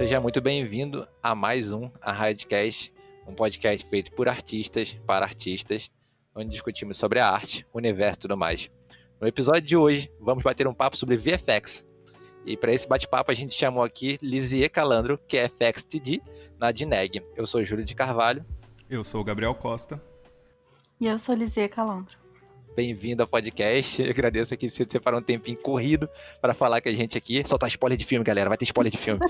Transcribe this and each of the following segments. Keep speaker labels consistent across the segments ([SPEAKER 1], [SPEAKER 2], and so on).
[SPEAKER 1] Seja muito bem-vindo a mais um Arradcast, um podcast feito por artistas, para artistas, onde discutimos sobre a arte, o universo e tudo mais. No episódio de hoje, vamos bater um papo sobre VFX. E para esse bate-papo, a gente chamou aqui Lisier Calandro, que é FX TD, na DINEG. Eu sou Júlio de Carvalho.
[SPEAKER 2] Eu sou o Gabriel Costa.
[SPEAKER 3] E eu sou Lisier Calandro.
[SPEAKER 1] Bem-vindo ao podcast. Eu agradeço aqui você separar um tempinho corrido para falar com a gente aqui. Soltar spoiler de filme, galera. Vai ter spoiler de filme.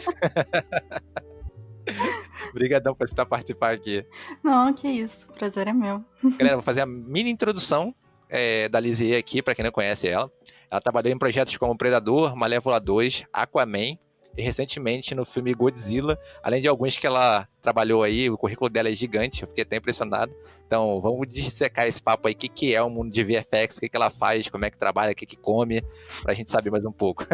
[SPEAKER 1] Obrigadão por você estar participando aqui.
[SPEAKER 3] Não, que isso. O prazer é meu.
[SPEAKER 1] Galera, vou fazer a mini introdução da Lisier aqui, para quem não conhece ela. Ela trabalhou em projetos como Predador, Malévola 2, Aquaman e recentemente no filme Godzilla, além de alguns que ela trabalhou aí. O currículo dela é gigante, eu fiquei até impressionado. Então vamos dissecar esse papo aí, o que é o mundo de VFX, o que ela faz, como é que trabalha, o que come, pra gente saber mais um pouco.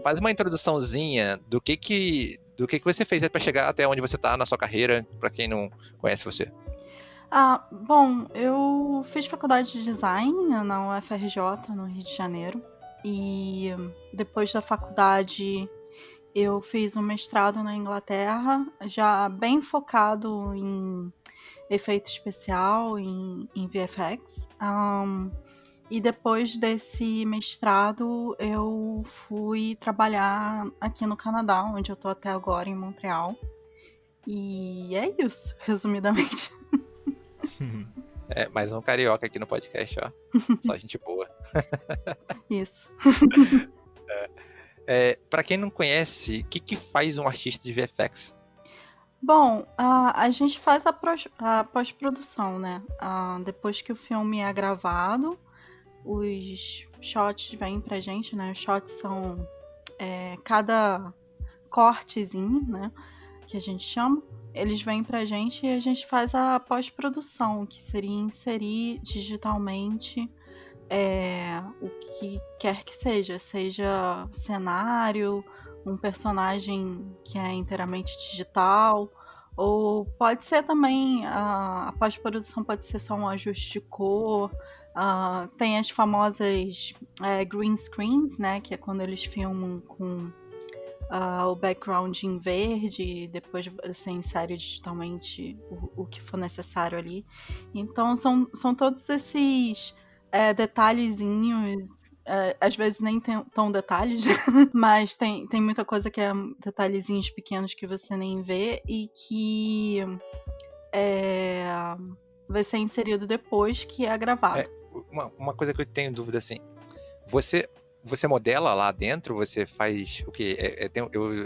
[SPEAKER 1] Faz uma introduçãozinha do que você fez para chegar até onde você tá na sua carreira, para quem não conhece você.
[SPEAKER 3] Bom, eu fiz faculdade de design na UFRJ, no Rio de Janeiro. E depois da faculdade eu fiz um mestrado na Inglaterra, já bem focado em efeito especial, em VFX. E depois desse mestrado eu fui trabalhar aqui no Canadá, onde eu tô até agora, em Montreal. E é isso, resumidamente.
[SPEAKER 1] Mais um carioca aqui no podcast, ó. Só gente boa.
[SPEAKER 3] Isso.
[SPEAKER 1] Pra quem não conhece, o que faz um artista de VFX?
[SPEAKER 3] Bom, a gente faz a pós-produção, né? Depois que o filme é gravado, os shots vêm pra gente, né? Os shots são cada cortezinho, né? Que a gente chama. Eles vêm pra gente e a gente faz a pós-produção, que seria inserir digitalmente o que quer que seja cenário, um personagem que é inteiramente digital, ou pode ser também, a pós-produção pode ser só um ajuste de cor. Tem as famosas green screens, né, que é quando eles filmam com o background em verde e depois você insere digitalmente o que for necessário ali. Então são todos esses detalhezinhos, às vezes nem tão detalhes, mas tem muita coisa que é detalhezinhos pequenos que você nem vê e que vai ser inserido depois que é gravado.
[SPEAKER 1] Uma coisa que eu tenho dúvida, assim, você modela lá dentro? Você faz o quê?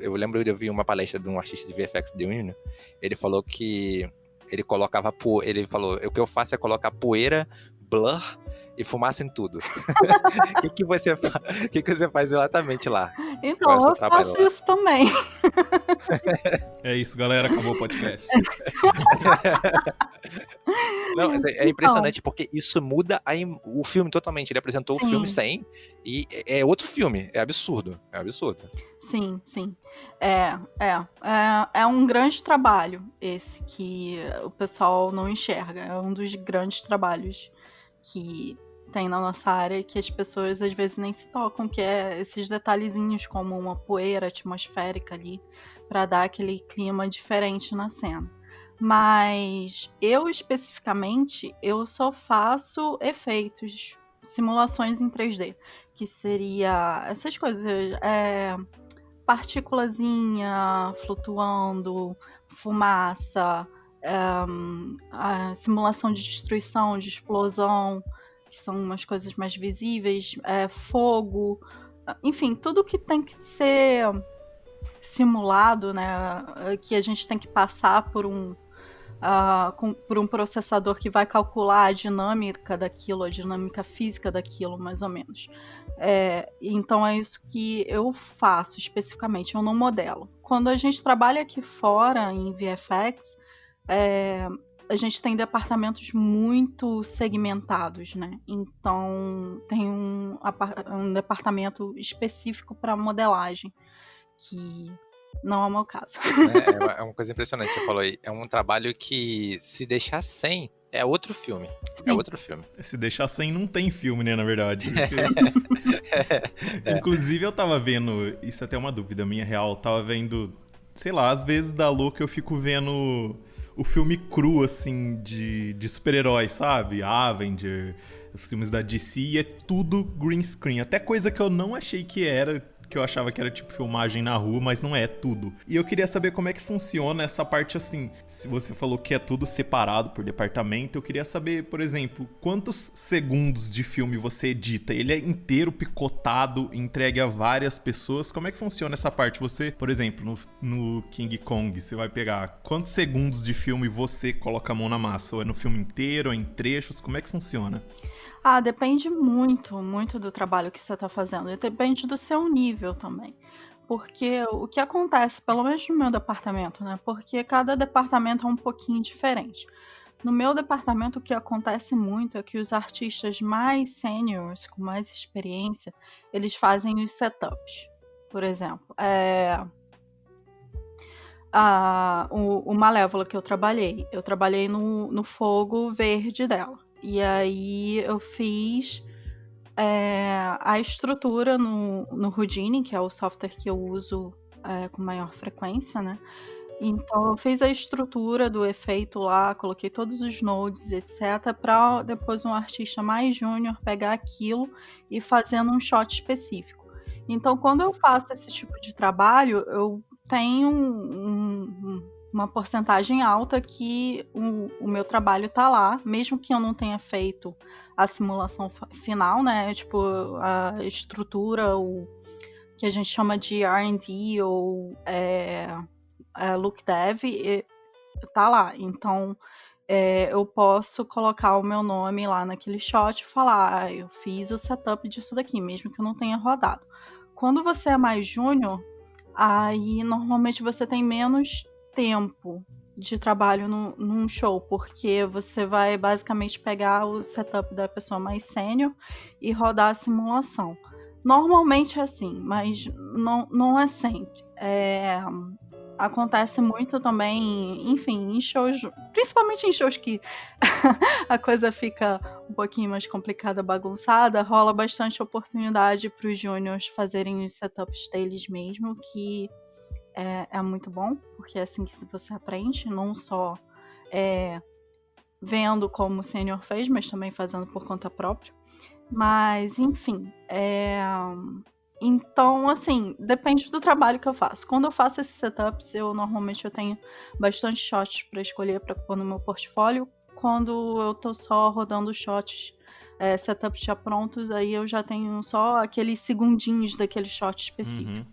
[SPEAKER 1] Eu lembro de eu vi uma palestra de um artista de VFX de Unino. Ele falou que ele colocava ele falou, o que eu faço é colocar poeira, blur e fumaça em tudo. O que você faz exatamente lá?
[SPEAKER 3] Então, eu faço isso também.
[SPEAKER 2] É isso, galera, acabou o podcast.
[SPEAKER 1] Não, é impressionante, porque isso muda o filme totalmente. Ele apresentou o filme sem, e é outro filme. É absurdo.
[SPEAKER 3] Sim. É um grande trabalho esse que o pessoal não enxerga. É um dos grandes trabalhos que tem na nossa área, que as pessoas às vezes nem se tocam, que é esses detalhezinhos como uma poeira atmosférica ali, para dar aquele clima diferente na cena. Mas eu especificamente, eu só faço efeitos, simulações em 3D, que seria essas coisas, partículazinha flutuando, fumaça, a simulação de destruição, de explosão, que são umas coisas mais visíveis, fogo, enfim, tudo que tem que ser simulado, né, que a gente tem que passar por um processador que vai calcular a dinâmica daquilo, a dinâmica física daquilo, mais ou menos. Então é isso que eu faço especificamente, eu não modelo. Quando a gente trabalha aqui fora em VFX, a gente tem departamentos muito segmentados, né? Então tem um departamento específico para modelagem, que Não é o meu caso.
[SPEAKER 1] Né? É uma coisa impressionante, você falou aí. É um trabalho que, se deixar sem, é outro filme. É
[SPEAKER 3] Sim.
[SPEAKER 1] outro filme.
[SPEAKER 2] Se deixar sem, não tem filme, né, na verdade. Inclusive, eu tava vendo, isso é até uma dúvida minha real, eu tava vendo, sei lá, às vezes da louca eu fico vendo o filme cru, assim, de super-heróis, sabe? Avenger, os filmes da DC, e é tudo green screen. Até coisa que eu não achei que era, que eu achava que era tipo filmagem na rua, mas não é tudo. E eu queria saber como é que funciona essa parte assim. Se você falou que é tudo separado por departamento, eu queria saber, por exemplo, quantos segundos de filme você edita? Ele é inteiro picotado, entregue a várias pessoas? Como é que funciona essa parte? Você, por exemplo, no King Kong, você vai pegar quantos segundos de filme você coloca a mão na massa? Ou é no filme inteiro, ou é em trechos? Como é que funciona?
[SPEAKER 3] Depende muito, muito do trabalho que você está fazendo. E depende do seu nível também. Porque o que acontece, pelo menos no meu departamento, né? Porque cada departamento é um pouquinho diferente. No meu departamento, o que acontece muito é que os artistas mais seniors, com mais experiência, eles fazem os setups. Por exemplo, o Malévola que eu trabalhei no fogo verde dela. E aí eu fiz a estrutura no Houdini, que é o software que eu uso com maior frequência, né? Então eu fiz a estrutura do efeito lá, coloquei todos os nodes, etc, para depois um artista mais júnior pegar aquilo e fazendo um shot específico. Então quando eu faço esse tipo de trabalho, eu tenho uma porcentagem alta que o meu trabalho tá lá, mesmo que eu não tenha feito a simulação final, né? Tipo, a estrutura, o que a gente chama de R&D ou look dev, tá lá. Então, eu posso colocar o meu nome lá naquele shot e falar, eu fiz o setup disso daqui, mesmo que eu não tenha rodado. Quando você é mais júnior, aí normalmente você tem menos tempo de trabalho num show, porque você vai basicamente pegar o setup da pessoa mais sênior e rodar a simulação. Normalmente é assim, mas não é sempre. Acontece muito também, enfim, em shows, principalmente em shows que a coisa fica um pouquinho mais complicada, bagunçada, rola bastante oportunidade para os júniors fazerem os setups deles mesmo, que é muito bom, porque é assim que você aprende, não só vendo como o sênior fez, mas também fazendo por conta própria. Mas, enfim, então, assim, depende do trabalho que eu faço. Quando eu faço esses setups, normalmente eu tenho bastante shots para escolher para pôr no meu portfólio. Quando eu tô só rodando shots, setups já prontos, aí eu já tenho só aqueles segundinhos daquele shot específico.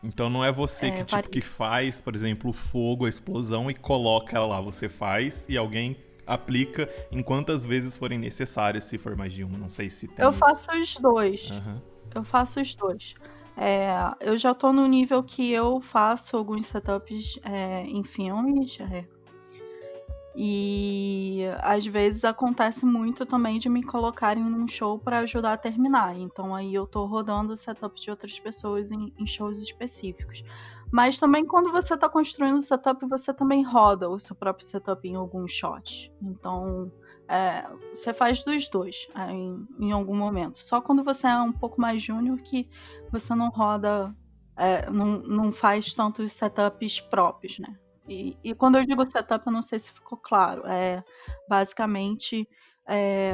[SPEAKER 2] Então não é você que faz, por exemplo, o fogo, a explosão e coloca ela lá. Você faz e alguém aplica em quantas vezes forem necessárias, se for mais de uma. Não sei se tem
[SPEAKER 3] Eu faço os dois.
[SPEAKER 2] Uhum.
[SPEAKER 3] Eu faço os dois. Eu já tô no nível que eu faço alguns setups em filmes. E às vezes acontece muito também de me colocarem num show para ajudar a terminar. Então aí eu tô rodando o setup de outras pessoas em shows específicos. Mas também quando você tá construindo o setup, você também roda o seu próprio setup em alguns shots. Então você faz dos dois em algum momento. Só quando você é um pouco mais júnior que você não roda, não faz tantos setups próprios, né? E quando eu digo setup, eu não sei se ficou claro. Basicamente,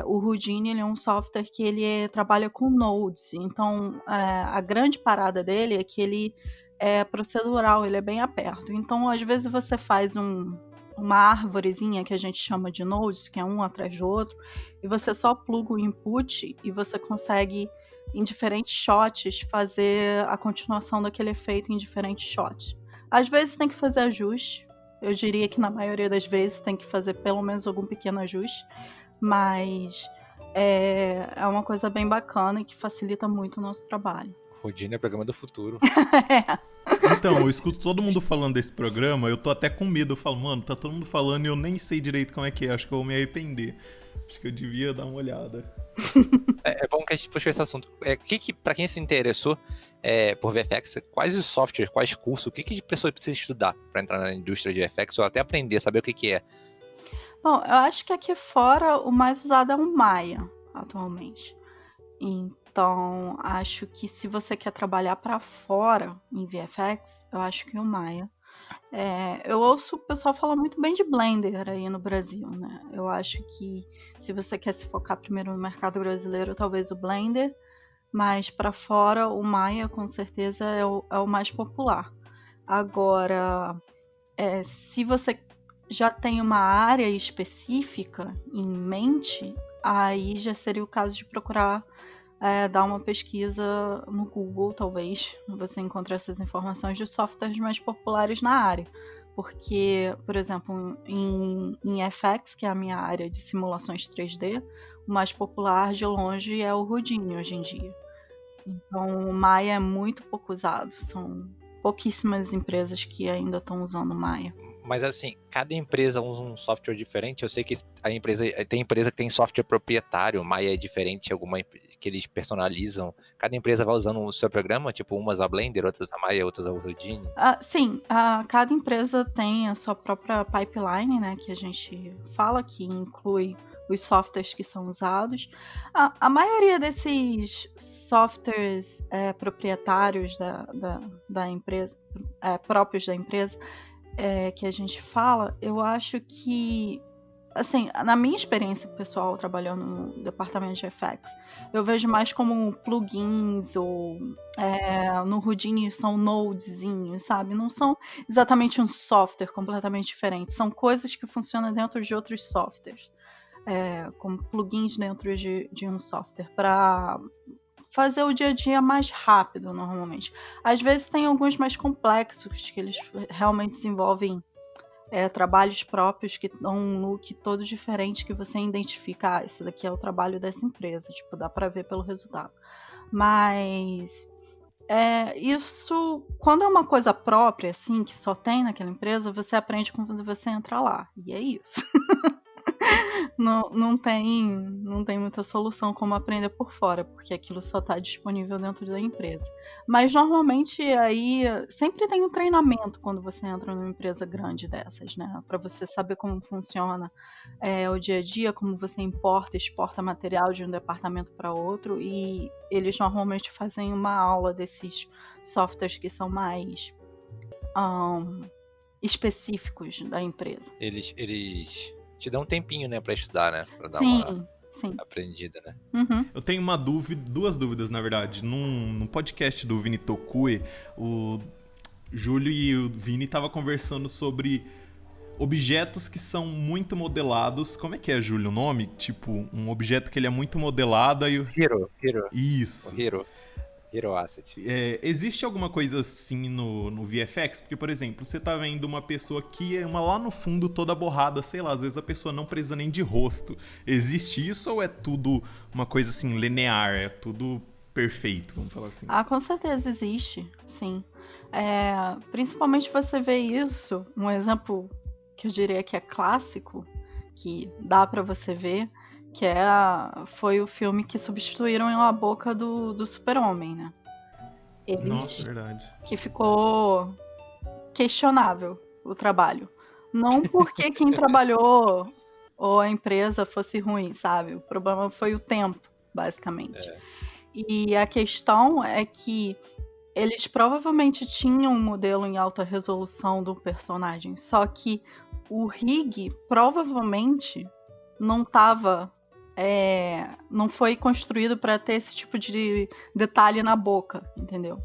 [SPEAKER 3] o Houdini ele é um software que ele trabalha com nodes. Então, a grande parada dele é que ele é procedural, ele é bem aberto. Então, às vezes você faz uma árvorezinha que a gente chama de nodes, que é um atrás do outro, e você só pluga o input e você consegue, em diferentes shots, fazer a continuação daquele efeito em diferentes shots. Às vezes tem que fazer ajuste. Eu diria que na maioria das vezes tem que fazer pelo menos algum pequeno ajuste. Mas é uma coisa bem bacana e que facilita muito o nosso trabalho.
[SPEAKER 1] Houdini é o programa do futuro.
[SPEAKER 2] Então, eu escuto todo mundo falando desse programa, eu tô até com medo. Eu falo, mano, tá todo mundo falando e eu nem sei direito como é que é. Acho que eu vou me arrepender. Acho que eu devia dar uma olhada.
[SPEAKER 1] É bom que a gente puxou esse assunto. Pra quem se interessou por VFX, quais os softwares, quais cursos, o que de pessoa precisa estudar para entrar na indústria de VFX ou até aprender, saber o que é?
[SPEAKER 3] Bom, eu acho que aqui fora o mais usado é o Maya, atualmente. Então, acho que se você quer trabalhar para fora em VFX, eu acho que o Maya. Eu ouço o pessoal falar muito bem de Blender aí no Brasil, né? Eu acho que se você quer se focar primeiro no mercado brasileiro, talvez o Blender, mas para fora o Maya com certeza é o mais popular. Agora, se você já tem uma área específica em mente, aí já seria o caso de procurar dar uma pesquisa no Google, talvez você encontre essas informações de softwares mais populares na área. Porque, por exemplo, em FX, que é a minha área de simulações 3D, o mais popular de longe é o Houdini hoje em dia. Então, o Maya é muito pouco usado, são pouquíssimas empresas que ainda estão usando o Maya.
[SPEAKER 1] Mas assim, cada empresa usa um software diferente. Eu sei que tem empresa que tem software proprietário, o Maya é diferente, alguma que eles personalizam. Cada empresa vai usando o seu programa, tipo umas a Blender, outras a Maya, outras a Houdini.
[SPEAKER 3] Sim, cada empresa tem a sua própria pipeline, né, que a gente fala, que inclui os softwares que são usados. A maioria desses softwares proprietários da empresa, próprios da empresa, que a gente fala, eu acho que, assim, na minha experiência pessoal trabalhando no departamento de FX, eu vejo mais como plugins ou no Houdini são nodezinhos, sabe? Não são exatamente um software completamente diferente, são coisas que funcionam dentro de outros softwares, como plugins dentro de um software para fazer o dia a dia mais rápido, normalmente. Às vezes tem alguns mais complexos, que eles realmente desenvolvem trabalhos próprios que dão um look todo diferente, que você identifica, esse daqui é o trabalho dessa empresa, tipo, dá pra ver pelo resultado. Mas isso, quando é uma coisa própria, assim, que só tem naquela empresa, você aprende quando você entra lá, e é isso. Não tem muita solução como aprender por fora, porque aquilo só está disponível dentro da empresa. Mas normalmente aí sempre tem um treinamento quando você entra numa empresa grande dessas, né? Para você saber como funciona o dia a dia, como você importa e exporta material de um departamento para outro, e eles normalmente fazem uma aula desses softwares que são mais específicos da empresa.
[SPEAKER 1] Eles te dão um tempinho, né, pra estudar, né? Pra dar
[SPEAKER 3] Sim.
[SPEAKER 1] aprendida, né?
[SPEAKER 3] Uhum.
[SPEAKER 2] Eu tenho duas dúvidas, na verdade. Num podcast do Vini Tokue, o Júlio e o Vini estavam conversando sobre objetos que são muito modelados. Como é que é, Júlio, o nome? Tipo, um objeto que ele é muito modelado aí...
[SPEAKER 1] Hero.
[SPEAKER 2] Isso.
[SPEAKER 1] Hero Asset.
[SPEAKER 2] Existe alguma coisa assim no VFX? Porque, por exemplo, você tá vendo uma pessoa que é lá no fundo toda borrada, sei lá, às vezes a pessoa não precisa nem de rosto. Existe isso ou é tudo uma coisa assim linear? É tudo perfeito, vamos falar assim?
[SPEAKER 3] Com certeza existe, sim. Principalmente você vê isso, um exemplo que eu diria que é clássico, que dá pra você ver, que foi o filme que substituíram a boca do Super-Homem, né?
[SPEAKER 2] Nossa, verdade.
[SPEAKER 3] Que ficou questionável o trabalho. Não porque quem trabalhou ou a empresa fosse ruim, sabe? O problema foi o tempo, basicamente. E a questão é que eles provavelmente tinham um modelo em alta resolução do personagem, só que o rig provavelmente não foi construído para ter esse tipo de detalhe na boca, entendeu?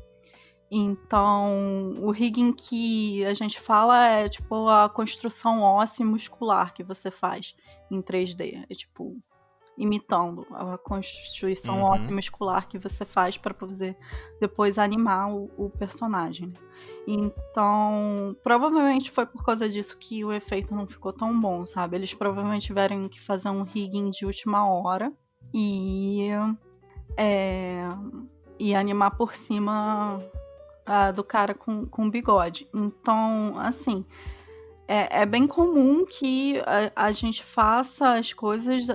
[SPEAKER 3] Então, o rigging que a gente fala é tipo a construção óssea e muscular que você faz em 3D. É tipo imitando a constituição óssea e muscular que você faz para poder depois animar o personagem. Então, provavelmente foi por causa disso que o efeito não ficou tão bom, sabe? Eles provavelmente tiveram que fazer um rigging de última hora e animar por cima do cara com bigode. Então, assim, é bem comum que a gente faça as coisas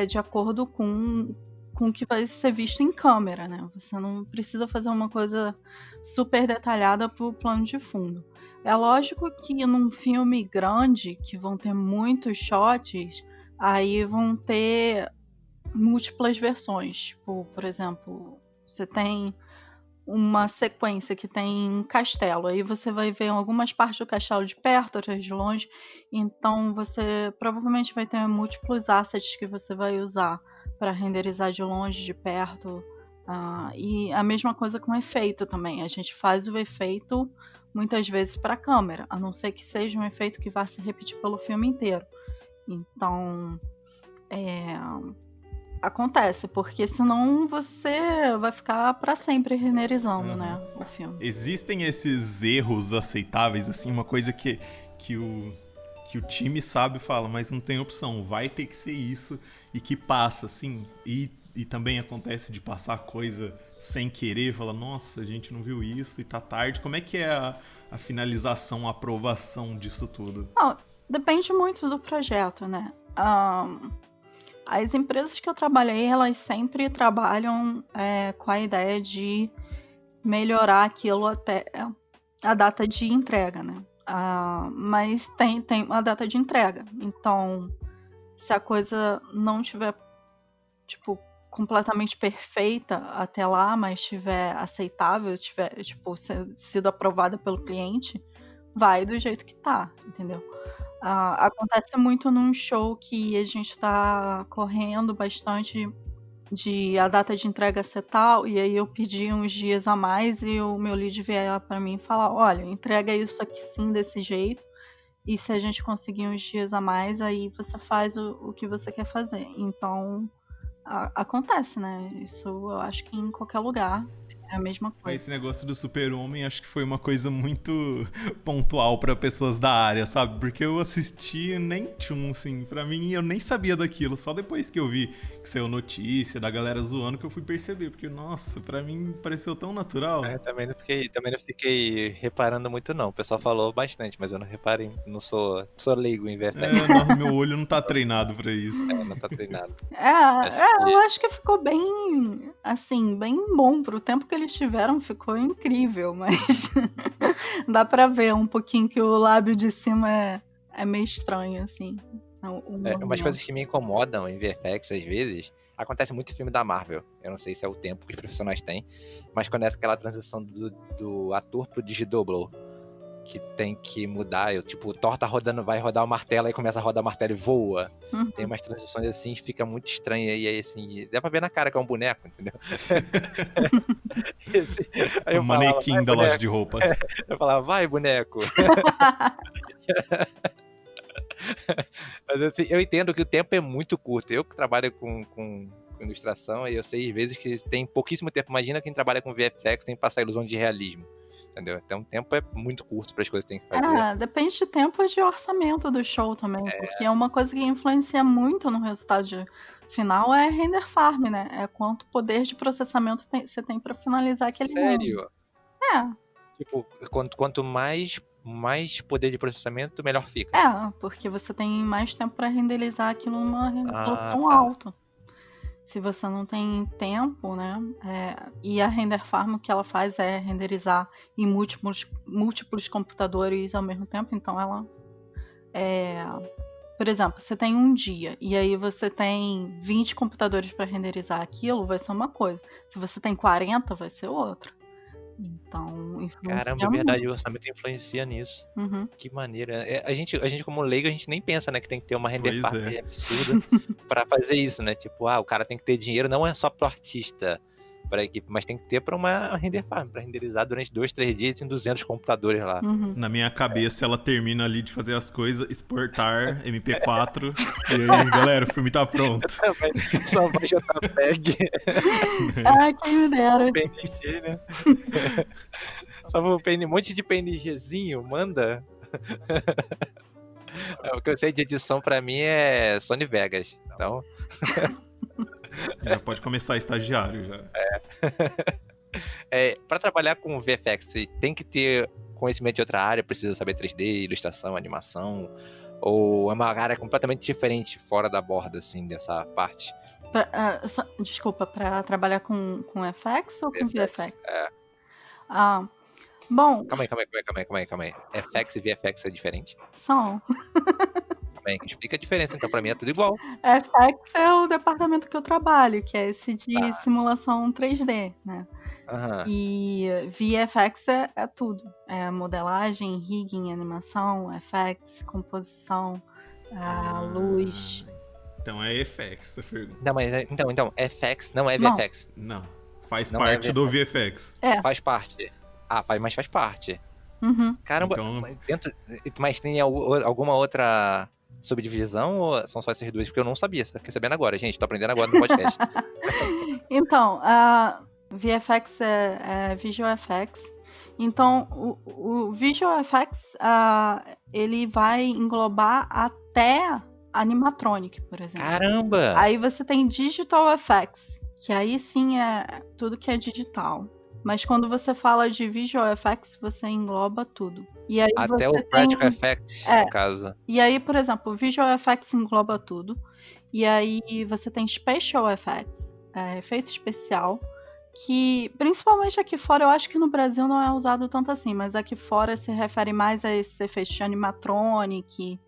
[SPEAKER 3] de acordo com com o que vai ser visto em câmera, né? Você não precisa fazer uma coisa super detalhada pro plano de fundo. É lógico que num filme grande, que vão ter muitos shots, aí vão ter múltiplas versões. Tipo, por exemplo, você tem uma sequência que tem um castelo, aí você vai ver algumas partes do castelo de perto, outras de longe, então você provavelmente vai ter múltiplos assets que você vai usar para renderizar de longe, de perto, e a mesma coisa com efeito também, a gente faz o efeito muitas vezes para a câmera, a não ser que seja um efeito que vá se repetir pelo filme inteiro. Então, acontece, porque senão você vai ficar pra sempre renderizando, né, o filme.
[SPEAKER 2] Existem esses erros aceitáveis, assim, uma coisa que o time sabe e fala, mas não tem opção, vai ter que ser isso, e que passa, assim, e também acontece de passar coisa sem querer, fala, nossa, a gente não viu isso e tá tarde. Como é que é a finalização, a aprovação disso tudo?
[SPEAKER 3] Depende muito do projeto, né? As empresas que eu trabalhei, elas sempre trabalham com a ideia de melhorar aquilo até a data de entrega, né? Mas tem uma data de entrega. Então, se a coisa não tiver, tipo, completamente perfeita até lá, mas estiver aceitável, tiver, tipo, sido aprovada pelo cliente, vai do jeito que tá, entendeu? Acontece muito num show que a gente tá correndo bastante de a data de entrega ser tal, e aí eu pedi uns dias a mais e o meu lead vier pra mim e falar, olha, entrega isso aqui sim desse jeito, e se a gente conseguir uns dias a mais, aí você faz o que você quer fazer. Então, acontece, né? Isso eu acho que em qualquer lugar é a mesma coisa.
[SPEAKER 2] Mas esse negócio do super-homem acho que foi uma coisa muito pontual pra pessoas da área, sabe? Porque eu assisti nem tchum, assim, pra mim eu nem sabia daquilo. Só depois que eu vi que saiu notícia da galera zoando que eu fui perceber. Porque, nossa, pra mim pareceu tão natural.
[SPEAKER 1] Também não fiquei reparando muito não. O pessoal falou bastante, mas eu não reparei. Não sou leigo em VFX.
[SPEAKER 2] Nossa, meu olho não tá treinado pra isso.
[SPEAKER 1] Não tá treinado.
[SPEAKER 3] Eu acho que ficou bem, assim, bem bom pro tempo que eles tiveram, ficou incrível, mas dá pra ver um pouquinho que o lábio de cima é meio estranho, assim.
[SPEAKER 1] Umas coisas que me incomodam em VFX às vezes, acontece muito em filme da Marvel. Eu não sei se é o tempo que os profissionais têm, mas quando é aquela transição do ator pro digidoblo, que tem que mudar, tipo, o Thor tá rodando, vai rodar o martelo, aí começa a rodar o martelo e voa. Tem umas transições assim, fica muito estranha, e aí assim, dá pra ver na cara que é um boneco, entendeu?
[SPEAKER 2] Aí o manequim da loja de roupa.
[SPEAKER 1] Eu falava, vai, boneco. Mas assim, eu entendo que o tempo é muito curto. Eu que trabalho com ilustração, e eu sei às vezes que tem pouquíssimo tempo. Imagina quem trabalha com VFX tem que passar a ilusão de realismo. Entendeu? Então o tempo é muito curto para as coisas que tem que fazer.
[SPEAKER 3] Depende de tempo e de orçamento do show também. Porque é uma coisa que influencia muito no resultado final é render farm, né? É quanto poder de processamento você tem para finalizar aquele
[SPEAKER 1] Sério?
[SPEAKER 3] render.
[SPEAKER 1] Tipo, quanto mais poder de processamento, melhor fica.
[SPEAKER 3] Porque você tem mais tempo para renderizar aquilo numa resolução
[SPEAKER 1] tá.
[SPEAKER 3] alta. Se você não tem tempo, né? E a render farm, o que ela faz é renderizar em múltiplos computadores ao mesmo tempo. Então ela por exemplo, você tem um dia e aí você tem 20 computadores para renderizar aquilo, vai ser uma coisa. Se você tem 40, vai ser outra. Então,
[SPEAKER 1] caramba, é verdade, o orçamento influencia nisso. Que maneira. A gente como leigo, a gente nem pensa, né, que tem que ter uma render farm absurda pra fazer isso, né? Tipo, o cara tem que ter dinheiro, não é só pro artista, pra equipe, mas tem que ter pra uma render farm, pra renderizar durante 2, 3 dias em 200 computadores lá.
[SPEAKER 2] Na minha cabeça, ela termina ali de fazer as coisas, exportar MP4, e aí, galera, o filme tá pronto.
[SPEAKER 1] Só vai JPEG.
[SPEAKER 3] Quem me dera.
[SPEAKER 1] PNG, né? Só um monte de PNGzinho, manda. O que eu sei de edição pra mim é Sony Vegas, então...
[SPEAKER 2] Já pode começar estagiário, já.
[SPEAKER 1] Pra trabalhar com VFX, você tem que ter conhecimento de outra área, precisa saber 3D, ilustração, animação, ou é uma área completamente diferente, fora da borda, assim, dessa parte?
[SPEAKER 3] Desculpa, para trabalhar com FX ou com VFX?
[SPEAKER 1] É.
[SPEAKER 3] Ah, bom,
[SPEAKER 1] Calma aí. FX e VFX é diferente?
[SPEAKER 3] são.
[SPEAKER 1] Calma aí, explica a diferença, então pra mim é tudo igual.
[SPEAKER 3] FX é o departamento que eu trabalho, que é esse de
[SPEAKER 1] Ah.
[SPEAKER 3] simulação 3D, né?
[SPEAKER 1] Aham.
[SPEAKER 3] E VFX é tudo. É modelagem, rigging, animação, FX, composição, luz.
[SPEAKER 2] Então é FX, essa pergunta.
[SPEAKER 1] Não, mas então, FX não é
[SPEAKER 3] Não.
[SPEAKER 1] VFX.
[SPEAKER 2] Não. Faz
[SPEAKER 1] Não é
[SPEAKER 2] parte do VFX.
[SPEAKER 1] Faz parte. Mas faz parte.
[SPEAKER 3] Uhum.
[SPEAKER 1] Caramba,
[SPEAKER 2] Então-
[SPEAKER 1] mas tem alguma outra subdivisão ou são só essas duas? Porque eu não sabia, fiquei sabendo agora, gente. Tô aprendendo agora no podcast.
[SPEAKER 3] Então, VFX é Visual Effects. Então, o Visual Effects, ele vai englobar até animatronic, por exemplo.
[SPEAKER 1] Caramba!
[SPEAKER 3] Aí você tem Digital Effects, que aí sim é tudo que é digital. Mas quando você fala de Visual Effects, você engloba tudo. E aí
[SPEAKER 1] Até
[SPEAKER 3] você
[SPEAKER 1] o Practical Effects, no caso.
[SPEAKER 3] E aí, por exemplo, o Visual Effects engloba tudo. E aí você tem Special Effects, efeito especial, que principalmente aqui fora, eu acho que no Brasil não é usado tanto assim, mas aqui fora se refere mais a esses efeitos de animatronic,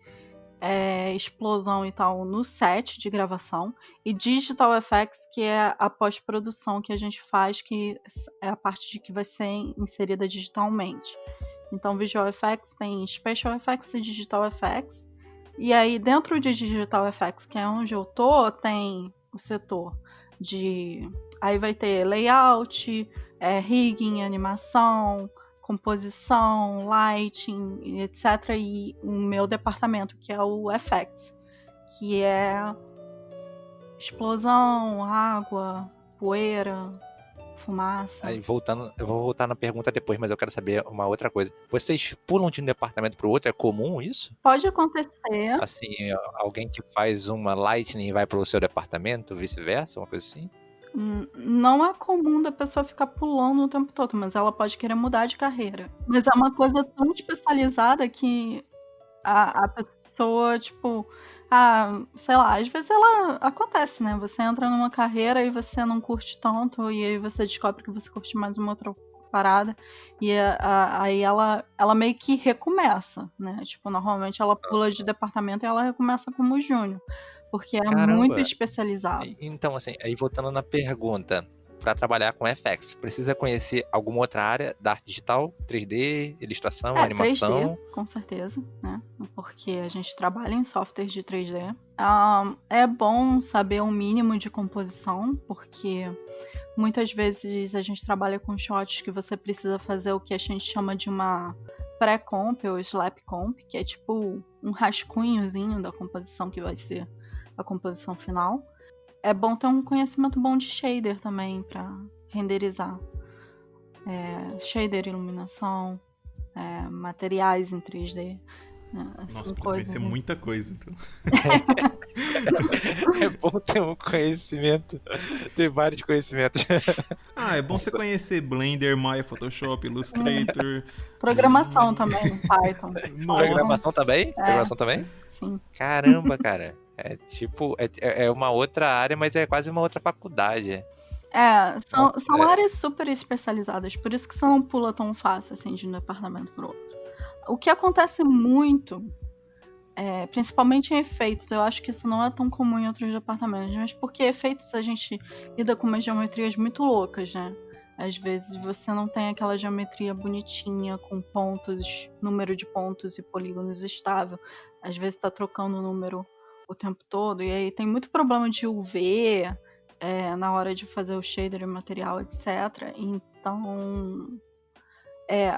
[SPEAKER 3] explosão e tal no set de gravação, e Digital Effects, que é a pós-produção que a gente faz, que é a parte de que vai ser inserida digitalmente. Então, Visual Effects tem Special Effects e Digital Effects. E aí, dentro de Digital Effects, que é onde eu tô, tem o setor de... Aí vai ter layout, rigging, animação, composição, lighting, etc. E o meu departamento, que é o FX, que é explosão, água, poeira, fumaça.
[SPEAKER 1] Aí eu vou voltar na pergunta depois, mas eu quero saber uma outra coisa. Vocês pulam de um departamento pro outro? É comum isso?
[SPEAKER 3] Pode acontecer.
[SPEAKER 1] Assim, alguém que faz uma Lightning vai pro seu departamento, vice-versa, uma coisa assim?
[SPEAKER 3] Não é comum da pessoa ficar pulando o tempo todo, mas ela pode querer mudar de carreira. Mas é uma coisa tão especializada que a pessoa, tipo, sei lá, às vezes ela acontece, né? Você entra numa carreira e você não curte tanto, e aí você descobre que você curte mais uma outra parada, e aí ela meio que recomeça, né? Tipo, normalmente ela pula de departamento e ela recomeça como júnior, porque é
[SPEAKER 1] Caramba.
[SPEAKER 3] muito especializado.
[SPEAKER 1] Então, assim, aí voltando na pergunta, para trabalhar com FX, precisa conhecer alguma outra área da arte digital, 3D, ilustração, animação?
[SPEAKER 3] 3D, com certeza, né? Porque a gente trabalha em softwares de 3D. É bom saber um mínimo de composição, porque muitas vezes a gente trabalha com shots que você precisa fazer o que a gente chama de uma pré-comp ou slap comp, que é tipo um rascunhozinho da composição que vai ser a composição final. É bom ter um conhecimento bom de shader também para renderizar. Shader, iluminação, materiais em 3D.
[SPEAKER 2] Nossa, mas vai ser muita coisa, então.
[SPEAKER 1] É bom ter um conhecimento, ter vários conhecimentos.
[SPEAKER 2] É bom você conhecer Blender, Maya, Photoshop, Illustrator.
[SPEAKER 3] Programação também, Python.
[SPEAKER 2] Nossa.
[SPEAKER 1] Programação também? Programação também?
[SPEAKER 3] Sim.
[SPEAKER 1] Caramba, cara. É tipo, é uma outra área, mas é quase uma outra faculdade.
[SPEAKER 3] São áreas super especializadas, por isso que você não pula tão fácil assim de um departamento para outro. O que acontece muito, principalmente em efeitos, eu acho que isso não é tão comum em outros departamentos, mas porque efeitos a gente lida com umas geometrias muito loucas, né? Às vezes você não tem aquela geometria bonitinha com pontos, número de pontos e polígonos estável. Às vezes está trocando o número o tempo todo, e aí tem muito problema de UV na hora de fazer o shader e o material, etc. Então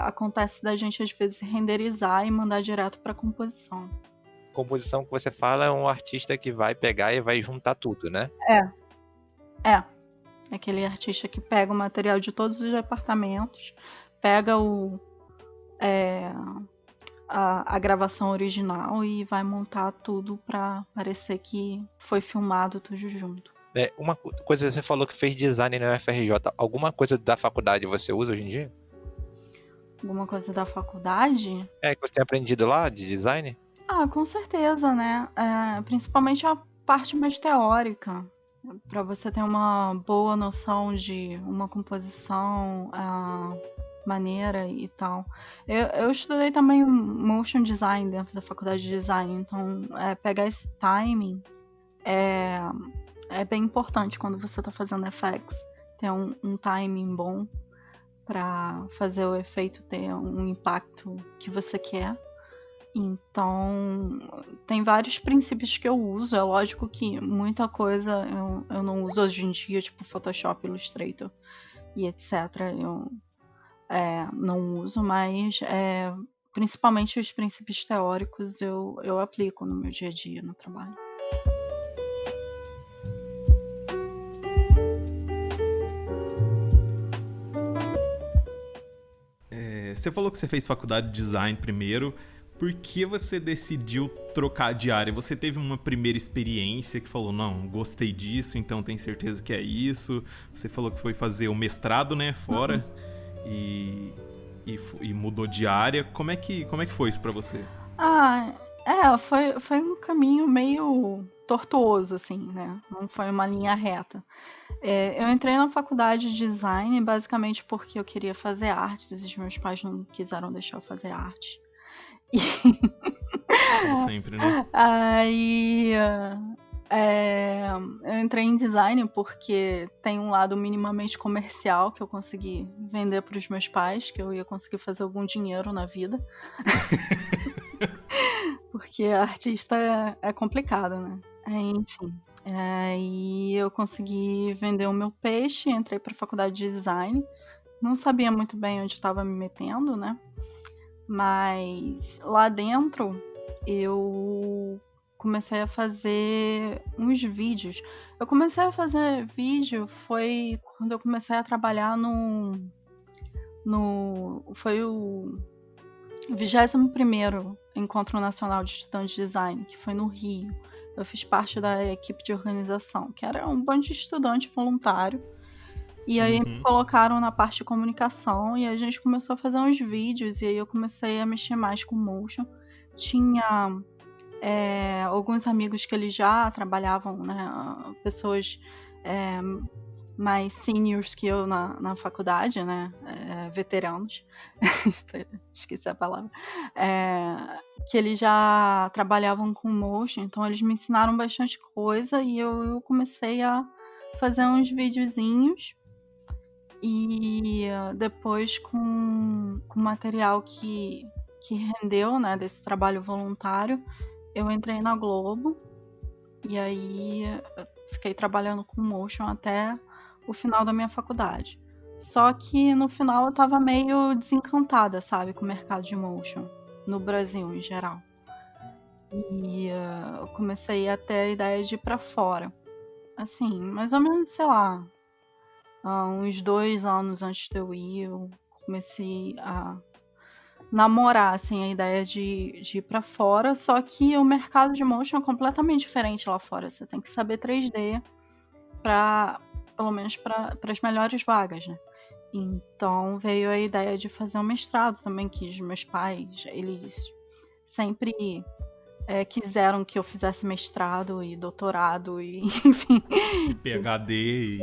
[SPEAKER 3] acontece da gente às vezes renderizar e mandar direto para composição.
[SPEAKER 1] Composição que você fala é um artista que vai pegar e vai juntar tudo, né?
[SPEAKER 3] É aquele artista que pega o material de todos os departamentos, pega a gravação original e vai montar tudo pra parecer que foi filmado tudo junto.
[SPEAKER 1] Uma coisa, você falou que fez design na UFRJ. Alguma coisa da faculdade você usa hoje em dia?
[SPEAKER 3] Alguma coisa da faculdade?
[SPEAKER 1] Que você tem aprendido lá de design?
[SPEAKER 3] Com certeza, né? Principalmente a parte mais teórica. para você ter uma boa noção de uma composição maneira e tal. Eu estudei também motion design dentro da faculdade de design, então pegar esse timing é bem importante quando você está fazendo FX. Ter um timing bom para fazer o efeito ter um impacto que você quer. Então, tem vários princípios que eu uso. É lógico que muita coisa eu não uso hoje em dia, tipo Photoshop, Illustrator e etc. Eu não uso, mas principalmente os princípios teóricos eu aplico no meu dia a dia, no trabalho.
[SPEAKER 2] Você falou que você fez faculdade de design primeiro. Por que você decidiu trocar de área? Você teve uma primeira experiência que falou, não, gostei disso, então tenho certeza que é isso. Você falou que foi fazer o mestrado, né, fora, e mudou de área. Como é que foi isso pra você?
[SPEAKER 3] Foi um caminho meio tortuoso, assim, né? Não foi uma linha reta. Eu entrei na faculdade de design basicamente porque eu queria fazer artes e os meus pais não quiseram deixar eu fazer arte.
[SPEAKER 2] Como sempre, né?
[SPEAKER 3] Aí eu entrei em design porque tem um lado minimamente comercial que eu consegui vender para os meus pais, que eu ia conseguir fazer algum dinheiro na vida. Porque artista é complicado, né? Enfim. E eu consegui vender o meu peixe, entrei para a faculdade de design. Não sabia muito bem onde estava me metendo, né? Mas lá dentro eu comecei a fazer uns vídeos. Eu comecei a fazer vídeo foi quando eu comecei a trabalhar foi o 21º Encontro Nacional de Estudantes de Design, que foi no Rio. Eu fiz parte da equipe de organização, que era um bando de estudante voluntário. E aí me colocaram na parte de comunicação e a gente começou a fazer uns vídeos e aí eu comecei a mexer mais com motion. Tinha alguns amigos que eles já trabalhavam, né, pessoas mais seniors que eu na faculdade, né, veteranos, esqueci a palavra, que eles já trabalhavam com motion, então eles me ensinaram bastante coisa e eu comecei a fazer uns videozinhos. E depois com material que rendeu, né, desse trabalho voluntário, eu entrei na Globo e aí fiquei trabalhando com motion até o final da minha faculdade. Só que no final eu tava meio desencantada, sabe, com o mercado de motion no Brasil em geral. E eu comecei a ter a ideia de ir pra fora. Assim, mais ou menos, sei lá, uns 2 anos antes de eu ir, eu comecei a namorar, assim, a ideia de ir pra fora, só que o mercado de motion é completamente diferente lá fora. Você tem que saber 3D pelo menos para as melhores vagas, né? Então veio a ideia de fazer um mestrado também, que os meus pais, eles sempre quiseram que eu fizesse mestrado e doutorado e enfim.
[SPEAKER 2] E PhD.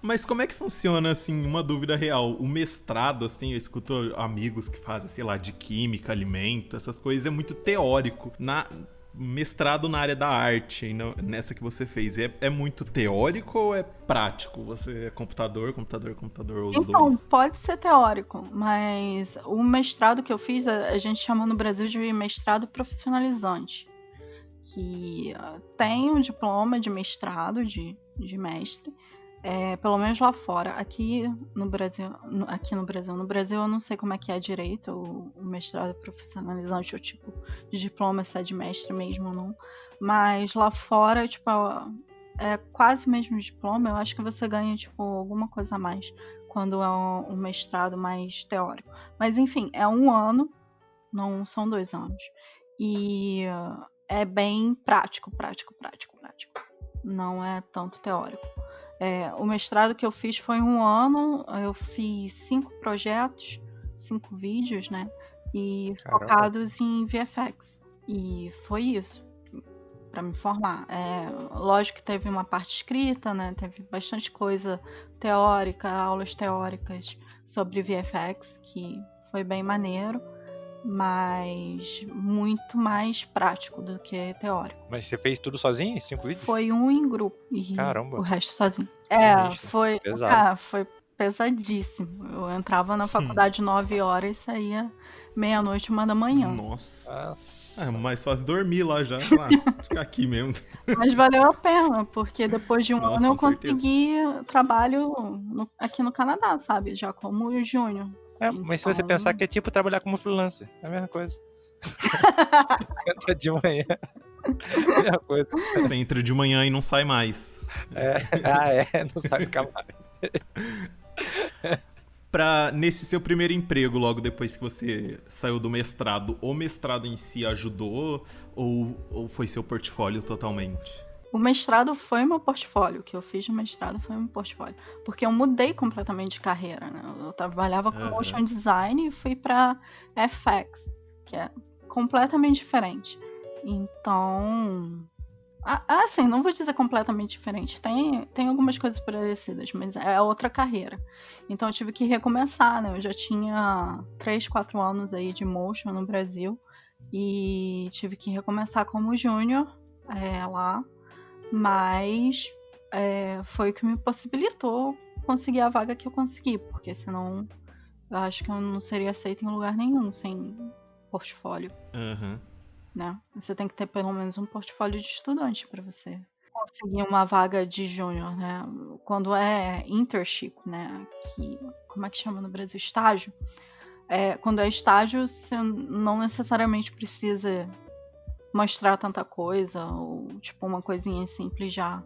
[SPEAKER 2] Mas como é que funciona, assim, uma dúvida real? O mestrado, assim, eu escuto amigos que fazem, sei lá, de química, alimento, essas coisas, é muito teórico. Mestrado na área da arte, nessa que você fez, é muito teórico ou é prático? Você é computador, ou os
[SPEAKER 3] Então,
[SPEAKER 2] dois?
[SPEAKER 3] pode ser teórico, mas o mestrado que eu fiz, a gente chama no Brasil de mestrado profissionalizante, que tem um diploma de mestrado, de mestre, pelo menos lá fora. Aqui no Brasil, eu não sei como é que é direito o mestrado profissionalizante, o tipo de diploma, se é de mestre mesmo ou não, mas lá fora, tipo, é quase o mesmo diploma. Eu acho que você ganha, tipo, alguma coisa a mais quando é um mestrado mais teórico. Mas enfim, é 1 ano, não são 2 anos. E é bem prático. Não é tanto teórico. O mestrado que eu fiz foi 1 ano, eu fiz 5 projetos, 5 vídeos, né? E
[SPEAKER 1] Caramba.
[SPEAKER 3] focados em VFX. E foi isso. para me formar. Lógico que teve uma parte escrita, né? Teve bastante coisa teórica, aulas teóricas sobre VFX, que foi bem maneiro, mas muito mais prático do que teórico.
[SPEAKER 1] Mas você fez tudo sozinho? 5 vídeos?
[SPEAKER 3] Foi um em grupo e
[SPEAKER 1] Caramba.
[SPEAKER 3] o resto sozinho.
[SPEAKER 1] Sinistro.
[SPEAKER 3] Foi,
[SPEAKER 1] Pesado.
[SPEAKER 3] cara, foi pesadíssimo. Eu entrava na faculdade 9 horas e saía meia-noite, 1 da manhã.
[SPEAKER 2] Nossa.
[SPEAKER 1] Nossa.
[SPEAKER 2] É mais fácil dormir lá já. Ficar aqui mesmo.
[SPEAKER 3] Mas valeu a pena, porque depois de um
[SPEAKER 2] Nossa,
[SPEAKER 3] ano eu
[SPEAKER 2] com certeza.
[SPEAKER 3] consegui trabalho aqui no Canadá, sabe? Já como júnior.
[SPEAKER 1] Mas se você
[SPEAKER 3] Então-
[SPEAKER 1] pensar que é tipo trabalhar como freelancer, é a mesma coisa. Entra de manhã. É a mesma coisa.
[SPEAKER 2] Você entra de manhã e não sai mais.
[SPEAKER 1] Não sabe ficar mais.
[SPEAKER 2] Nesse seu primeiro emprego, logo depois que você saiu do mestrado, o mestrado em si ajudou ou foi seu portfólio totalmente?
[SPEAKER 3] O mestrado foi meu portfólio. O que eu fiz de mestrado foi meu portfólio. Porque eu mudei completamente de carreira, né? Eu trabalhava com motion design e fui pra FX, que é completamente diferente. Então... assim, não vou dizer completamente diferente. Tem algumas coisas parecidas, mas é outra carreira. Então eu tive que recomeçar, né? Eu já tinha 3, 4 anos aí de motion no Brasil e tive que recomeçar como júnior lá. Mas foi o que me possibilitou conseguir a vaga que eu consegui, porque senão eu acho que eu não seria aceita em lugar nenhum sem portfólio. Né? Você tem que ter pelo menos um portfólio de estudante para você conseguir uma vaga de júnior, né? Quando é internship, né? Como é que chama no Brasil? Estágio. Quando é estágio, você não necessariamente precisa mostrar tanta coisa, ou tipo uma coisinha simples já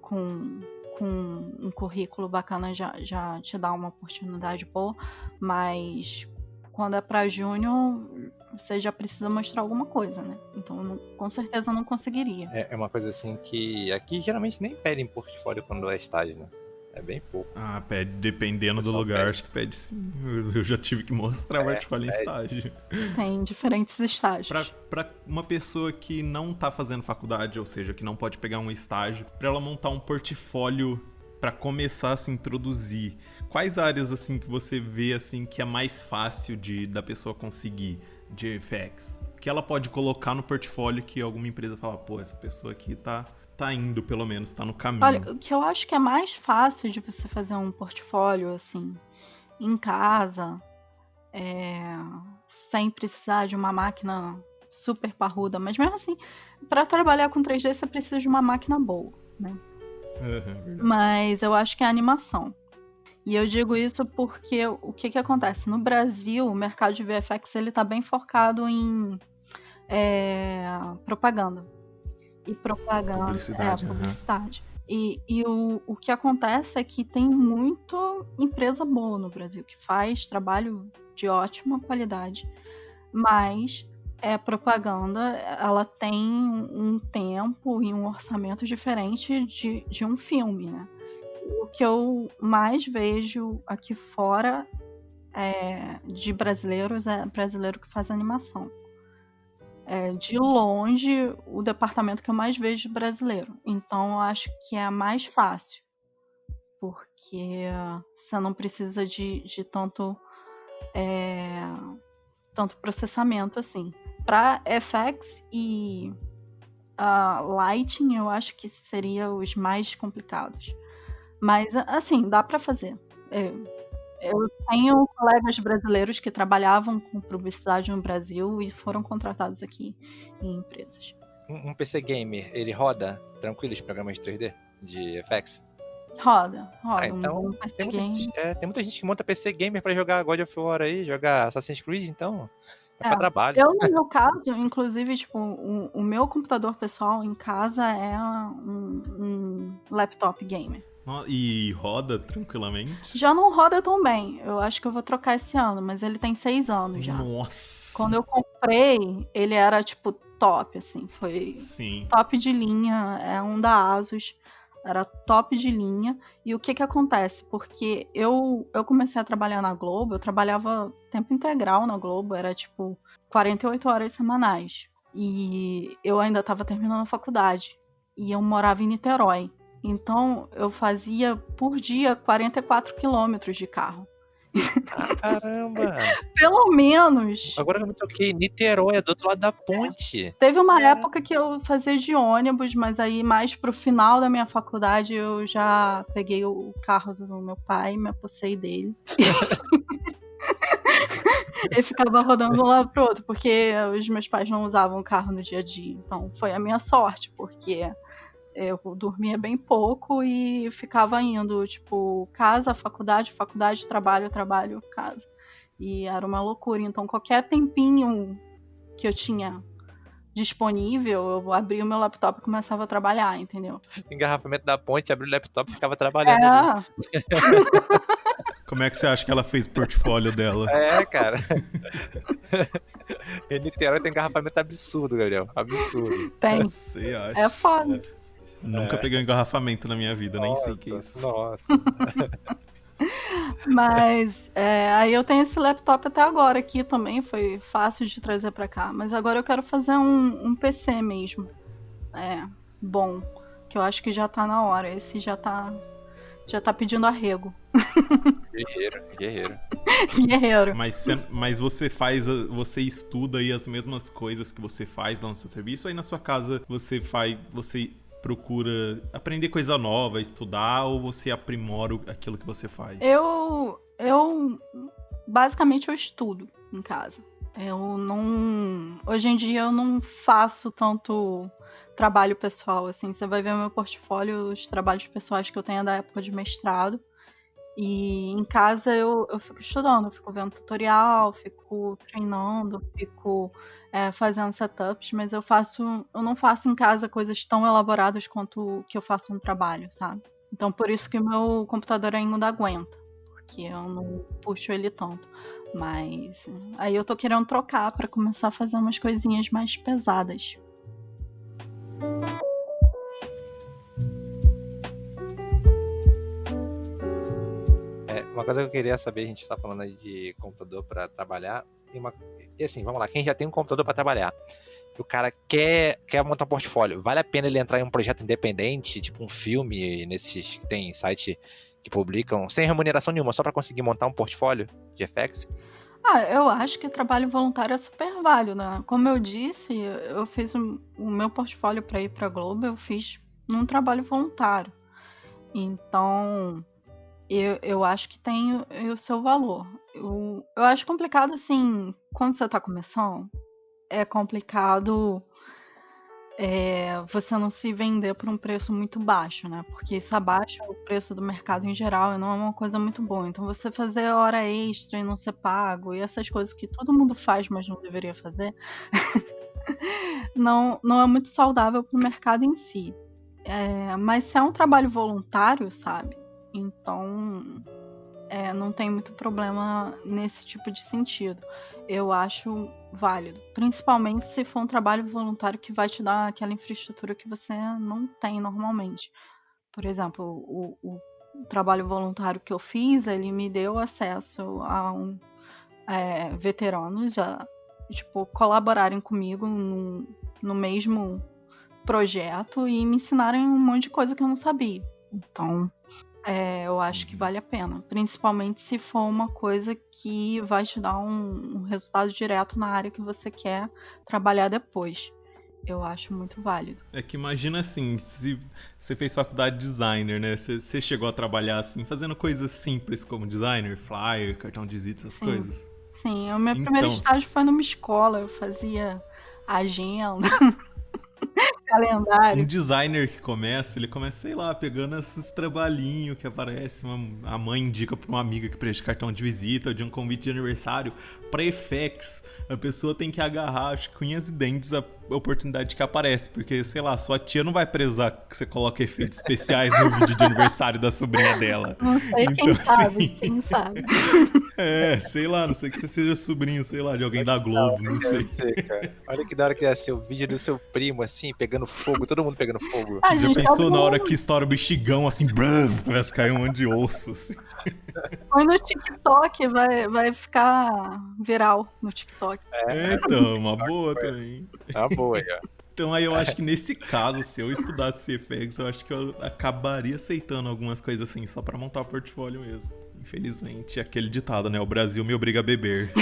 [SPEAKER 3] com um currículo bacana já te dá uma oportunidade boa, mas quando é para júnior, você já precisa mostrar alguma coisa, né? Então, com certeza não conseguiria.
[SPEAKER 1] É uma coisa assim que aqui geralmente nem pedem portfólio quando é estágio, né? É bem pouco.
[SPEAKER 2] Pede, dependendo do lugar, acho que pede sim. Eu já tive que mostrar portfólio em estágio.
[SPEAKER 3] Tem diferentes estágios.
[SPEAKER 2] Pra uma pessoa que não tá fazendo faculdade, ou seja, que não pode pegar um estágio, pra ela montar um portfólio pra começar a se introduzir, quais áreas assim que você vê assim que é mais fácil da pessoa conseguir de VFX? Que ela pode colocar no portfólio que alguma empresa fala, pô, essa pessoa aqui tá indo, pelo menos, tá no caminho.
[SPEAKER 3] Olha, o que eu acho que é mais fácil de você fazer um portfólio, assim, em casa, sem precisar de uma máquina super parruda, mas mesmo assim, para trabalhar com 3D você precisa de uma máquina boa, né? Mas eu acho que é a animação. E eu digo isso porque o que acontece? No Brasil, o mercado de VFX ele tá bem focado em propaganda. E propaganda. Publicidade. E o que acontece é que tem muita empresa boa no Brasil que faz trabalho de ótima qualidade, mas propaganda, ela tem um tempo e um orçamento diferente de um filme, né? O que eu mais vejo aqui fora de brasileiros é brasileiro que faz animação. De longe, o departamento que eu mais vejo de brasileiro. Então, eu acho que é a mais fácil. Porque você não precisa de tanto processamento assim. Para FX e Lighting, eu acho que seriam os mais complicados. Mas, assim, dá para fazer. Eu tenho colegas brasileiros que trabalhavam com publicidade no Brasil e foram contratados aqui em empresas.
[SPEAKER 1] Um PC gamer, ele roda tranquilo os programas de 3D de FX?
[SPEAKER 3] Roda.
[SPEAKER 1] Então,
[SPEAKER 3] um PC game.
[SPEAKER 1] tem muita gente que monta PC gamer pra jogar God of War aí, jogar Assassin's Creed, então pra trabalho.
[SPEAKER 3] Eu, no meu caso, inclusive, tipo, o meu computador pessoal em casa é um laptop gamer.
[SPEAKER 2] E roda tranquilamente?
[SPEAKER 3] Já não roda tão bem. Eu acho que eu vou trocar esse ano, mas ele tem 6 anos já.
[SPEAKER 2] Nossa!
[SPEAKER 3] Quando eu comprei, ele era, tipo, top, assim. Foi top de linha. É um da Asus. Era top de linha. E o que acontece? Porque eu comecei a trabalhar na Globo, eu trabalhava tempo integral na Globo, era, tipo, 48 horas semanais. E eu ainda estava terminando a faculdade. E eu morava em Niterói. Então, eu fazia por dia 44 quilômetros de carro.
[SPEAKER 1] Ah, caramba!
[SPEAKER 3] Pelo menos.
[SPEAKER 1] Agora eu me toquei. Niterói é do outro lado da ponte.
[SPEAKER 3] Teve uma época que eu fazia de ônibus, mas aí mais pro final da minha faculdade eu já peguei o carro do meu pai, me apossei dele. Ele ficava rodando de um lado pro outro, porque os meus pais não usavam o carro no dia a dia. Então foi a minha sorte, porque eu dormia bem pouco e ficava indo, tipo, casa, faculdade, faculdade, trabalho, trabalho, casa. E era uma loucura. Então qualquer tempinho que eu tinha disponível, eu abria o meu laptop e começava a trabalhar, entendeu?
[SPEAKER 1] Engarrafamento da ponte, abri o laptop e ficava trabalhando ali.
[SPEAKER 2] Como é que você acha que ela fez o portfólio dela?
[SPEAKER 1] É, cara. Em Niterói tem engarrafamento absurdo, Gabriel. Absurdo.
[SPEAKER 3] Tem.
[SPEAKER 2] Você acha?
[SPEAKER 3] É foda.
[SPEAKER 2] Nunca peguei um engarrafamento na minha vida, nem sei o que é isso.
[SPEAKER 1] Nossa.
[SPEAKER 3] Mas aí eu tenho esse laptop até agora aqui também, foi fácil de trazer pra cá. Mas agora eu quero fazer um PC mesmo. Bom, que eu acho que já tá na hora. Esse já tá pedindo arrego. Guerreiro.
[SPEAKER 2] Mas você estuda aí as mesmas coisas que você faz lá no seu serviço, ou aí na sua casa você procura aprender coisa nova, estudar, ou você aprimora aquilo que você faz?
[SPEAKER 3] Eu basicamente eu estudo em casa. Hoje em dia eu não faço tanto trabalho pessoal, assim. Você vai ver no meu portfólio os trabalhos pessoais que eu tenho da época de mestrado. E em casa eu fico estudando, eu fico vendo tutorial, fico treinando, fico fazendo setups, mas eu não faço em casa coisas tão elaboradas quanto que eu faço no trabalho, sabe? Então por isso que o meu computador ainda aguenta, porque eu não puxo ele tanto. Mas aí eu tô querendo trocar pra começar a fazer umas coisinhas mais pesadas.
[SPEAKER 1] Uma coisa que eu queria saber, a gente tá falando aí de computador pra trabalhar. E assim, vamos lá, quem já tem um computador pra trabalhar, o cara quer montar um portfólio, vale a pena ele entrar em um projeto independente, tipo um filme, nesses que tem site que publicam, sem remuneração nenhuma, só pra conseguir montar um portfólio de FX?
[SPEAKER 3] Eu acho que trabalho voluntário é super válido, né? Como eu disse, eu fiz o meu portfólio para ir pra Globo, eu fiz num trabalho voluntário. Então, eu acho que tem o seu valor. Eu acho complicado, assim, quando você tá começando, é complicado você não se vender por um preço muito baixo, né? Porque isso abaixa o preço do mercado em geral e não é uma coisa muito boa. Então você fazer hora extra e não ser pago e essas coisas que todo mundo faz, mas não deveria fazer, não é muito saudável para o mercado em si. Mas se é um trabalho voluntário, sabe? Então não tem muito problema nesse tipo de sentido. Eu acho válido, principalmente se for um trabalho voluntário que vai te dar aquela infraestrutura que você não tem normalmente. Por exemplo, o trabalho voluntário que eu fiz, ele me deu acesso a veteranos a colaborarem comigo no mesmo projeto e me ensinarem um monte de coisa que eu não sabia. Então, eu acho que vale a pena, principalmente se for uma coisa que vai te dar um resultado direto na área que você quer trabalhar depois. Eu acho muito válido.
[SPEAKER 2] É que imagina assim, se você fez faculdade de designer, né? Você chegou a trabalhar assim, fazendo coisas simples como designer, flyer, cartão de visita, essas coisas?
[SPEAKER 3] Sim, o meu primeiro estágio foi numa escola, eu fazia agenda, calendário.
[SPEAKER 2] Um designer que ele começa, sei lá, pegando esses trabalhinhos que aparecem, a mãe indica pra uma amiga que preenche cartão de visita ou de um convite de aniversário, pra FX, a pessoa tem que agarrar, acho que com unhas e dentes, a oportunidade que aparece, porque, sei lá, sua tia não vai prezar que você coloque efeitos especiais no vídeo de aniversário da sobrinha dela.
[SPEAKER 3] Não sei, então, quem sabe.
[SPEAKER 2] Sei lá, não sei que você seja sobrinho, sei lá, de alguém da Globo, não sei.
[SPEAKER 1] Cara. Olha que da hora que ia ser o vídeo do seu primo, assim, pegando fogo, todo mundo pegando fogo.
[SPEAKER 2] Já pensou na hora que estoura o bexigão, assim, começa a cair um monte de osso, assim.
[SPEAKER 3] Põe no TikTok, vai ficar viral no TikTok.
[SPEAKER 2] Então, uma boa também.
[SPEAKER 1] Tá boa aí, ó.
[SPEAKER 2] Então aí eu acho que nesse caso, se eu estudasse CFX, eu acho que eu acabaria aceitando algumas coisas assim, só pra montar o portfólio mesmo. Infelizmente, aquele ditado, né? O Brasil me obriga a beber.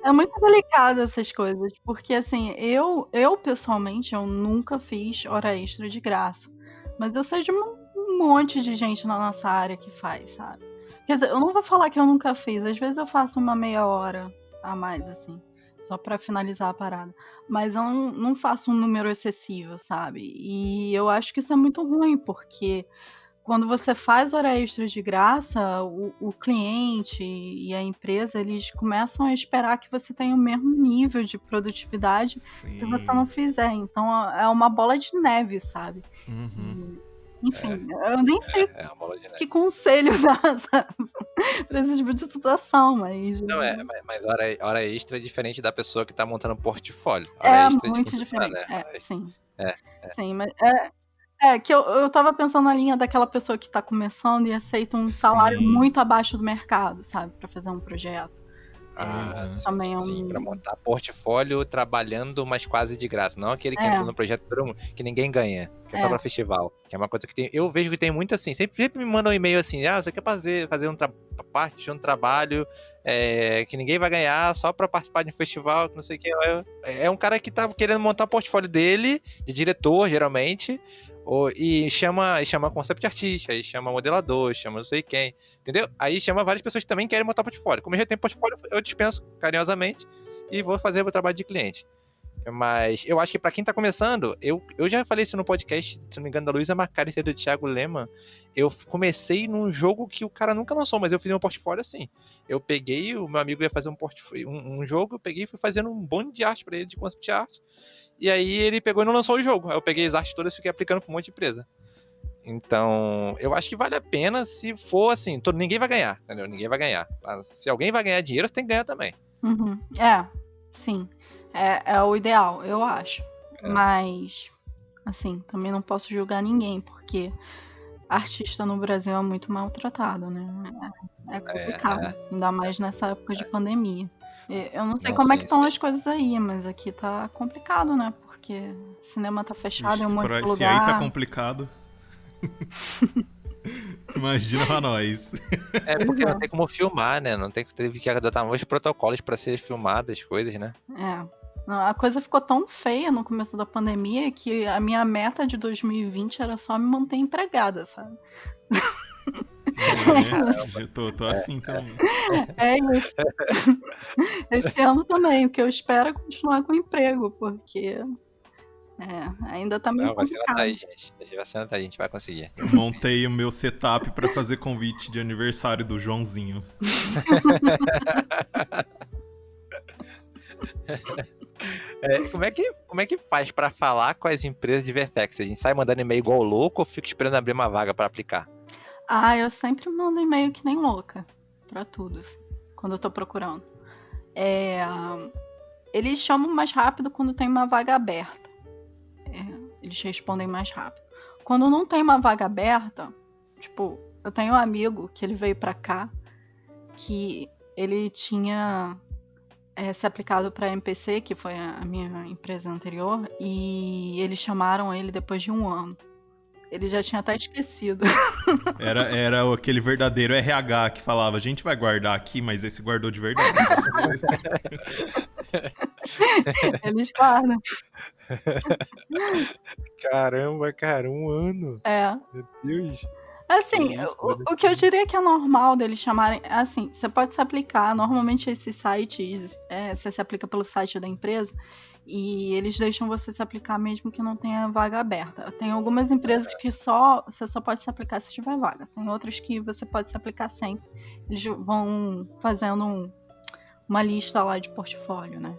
[SPEAKER 3] É muito delicado essas coisas, porque assim, eu pessoalmente, eu nunca fiz hora extra de graça. Mas eu sei de um monte de gente na nossa área que faz, sabe? Quer dizer, eu não vou falar que eu nunca fiz, às vezes eu faço uma meia hora a mais, assim, só pra finalizar a parada. Mas eu não faço um número excessivo, sabe? E eu acho que isso é muito ruim, porque quando você faz hora extra de graça, o cliente e a empresa, eles começam a esperar que você tenha o mesmo nível de produtividade se você não fizer. Então é uma bola de neve, sabe?
[SPEAKER 2] Uhum.
[SPEAKER 3] Enfim, eu nem sei
[SPEAKER 1] uma bola de neve.
[SPEAKER 3] que conselho dar, sabe? Pra esse tipo de situação, mas...
[SPEAKER 1] Não, mas hora extra é diferente da pessoa que tá montando um portfólio. Hora extra de
[SPEAKER 3] muito
[SPEAKER 1] quem tá,
[SPEAKER 3] diferente.
[SPEAKER 1] né?
[SPEAKER 3] Sim.
[SPEAKER 1] É.
[SPEAKER 3] Sim, mas que eu tava pensando na linha daquela pessoa que tá começando e aceita um salário muito abaixo do mercado, sabe? Pra fazer um projeto.
[SPEAKER 1] Sim,
[SPEAKER 3] também é
[SPEAKER 1] sim, pra montar portfólio trabalhando, mas quase de graça. Não aquele que entra no projeto que ninguém ganha, que é só pra festival. Que é uma coisa que tem. Eu vejo que tem muito assim. Sempre me mandam um e-mail assim: você quer fazer parte de um trabalho que ninguém vai ganhar só pra participar de um festival, que não sei o que. É um cara que tá querendo montar o portfólio dele, de diretor, geralmente. E chama concept artista, aí chama modelador, chama não sei quem, entendeu? Aí chama várias pessoas que também querem montar portfólio. Como eu já tenho portfólio, eu dispenso carinhosamente e vou fazer o trabalho de cliente. Mas eu acho que pra quem tá começando, eu já falei isso no podcast, se não me engano, da Luísa Macari e do Thiago Lema. Eu comecei num jogo que o cara nunca lançou, mas eu fiz um portfólio assim. Eu peguei, o meu amigo ia fazer um jogo, eu peguei e fui fazendo um monte de arte pra ele, de concept art. E aí ele pegou e não lançou o jogo. Aí eu peguei as artes todas e fiquei aplicando pra um monte de empresa. Então, eu acho que vale a pena se for assim, ninguém vai ganhar, entendeu? Ninguém vai ganhar. Se alguém vai ganhar dinheiro, você tem que ganhar também.
[SPEAKER 3] Uhum. Sim. É o ideal, eu acho. Mas, assim, também não posso julgar ninguém, porque artista no Brasil é muito maltratado, né? É complicado, ainda mais nessa época de pandemia. Eu não sei como é que estão as coisas aí, mas aqui tá complicado, né? Porque cinema tá fechado em um monte de lugar.
[SPEAKER 2] Se aí tá complicado... Imagina pra nós.
[SPEAKER 1] Porque não tem como filmar, né? Teve que adotar novos protocolos pra ser filmado as coisas, né?
[SPEAKER 3] A coisa ficou tão feia no começo da pandemia que a minha meta de 2020 era só me manter empregada, sabe?
[SPEAKER 2] Eu tô assim também.
[SPEAKER 3] É isso. Esse ano também, o que eu espero é continuar com o emprego, porque ainda tá meio complicado.
[SPEAKER 1] Tá aí, gente. Vacina tá aí, a gente vai conseguir.
[SPEAKER 2] Eu montei o meu setup pra fazer convite de aniversário do Joãozinho.
[SPEAKER 1] Como é que faz pra falar com as empresas de VFX? A gente sai mandando e-mail igual louco ou fica esperando abrir uma vaga pra aplicar?
[SPEAKER 3] Eu sempre mando e-mail que nem louca pra tudo, assim, quando eu tô procurando. Eles chamam mais rápido quando tem uma vaga aberta. Eles respondem mais rápido. Quando não tem uma vaga aberta, tipo, eu tenho um amigo que ele veio pra cá, que ele tinha se aplicado pra MPC, que foi a minha empresa anterior, e eles chamaram ele depois de 1 ano. Ele já tinha até esquecido.
[SPEAKER 2] Era aquele verdadeiro RH que falava, a gente vai guardar aqui, mas esse guardou de verdade.
[SPEAKER 3] Eles guardam.
[SPEAKER 1] Caramba, cara, 1 ano.
[SPEAKER 3] Meu
[SPEAKER 1] Deus.
[SPEAKER 3] Assim, o que eu diria que é normal deles chamarem... Assim, você pode se aplicar. Normalmente esses sites, você se aplica pelo site da empresa e eles deixam você se aplicar mesmo que não tenha vaga aberta. Tem algumas empresas que você só pode se aplicar se tiver vaga. Tem outras que você pode se aplicar sempre. Eles vão fazendo uma lista lá de portfólio, né?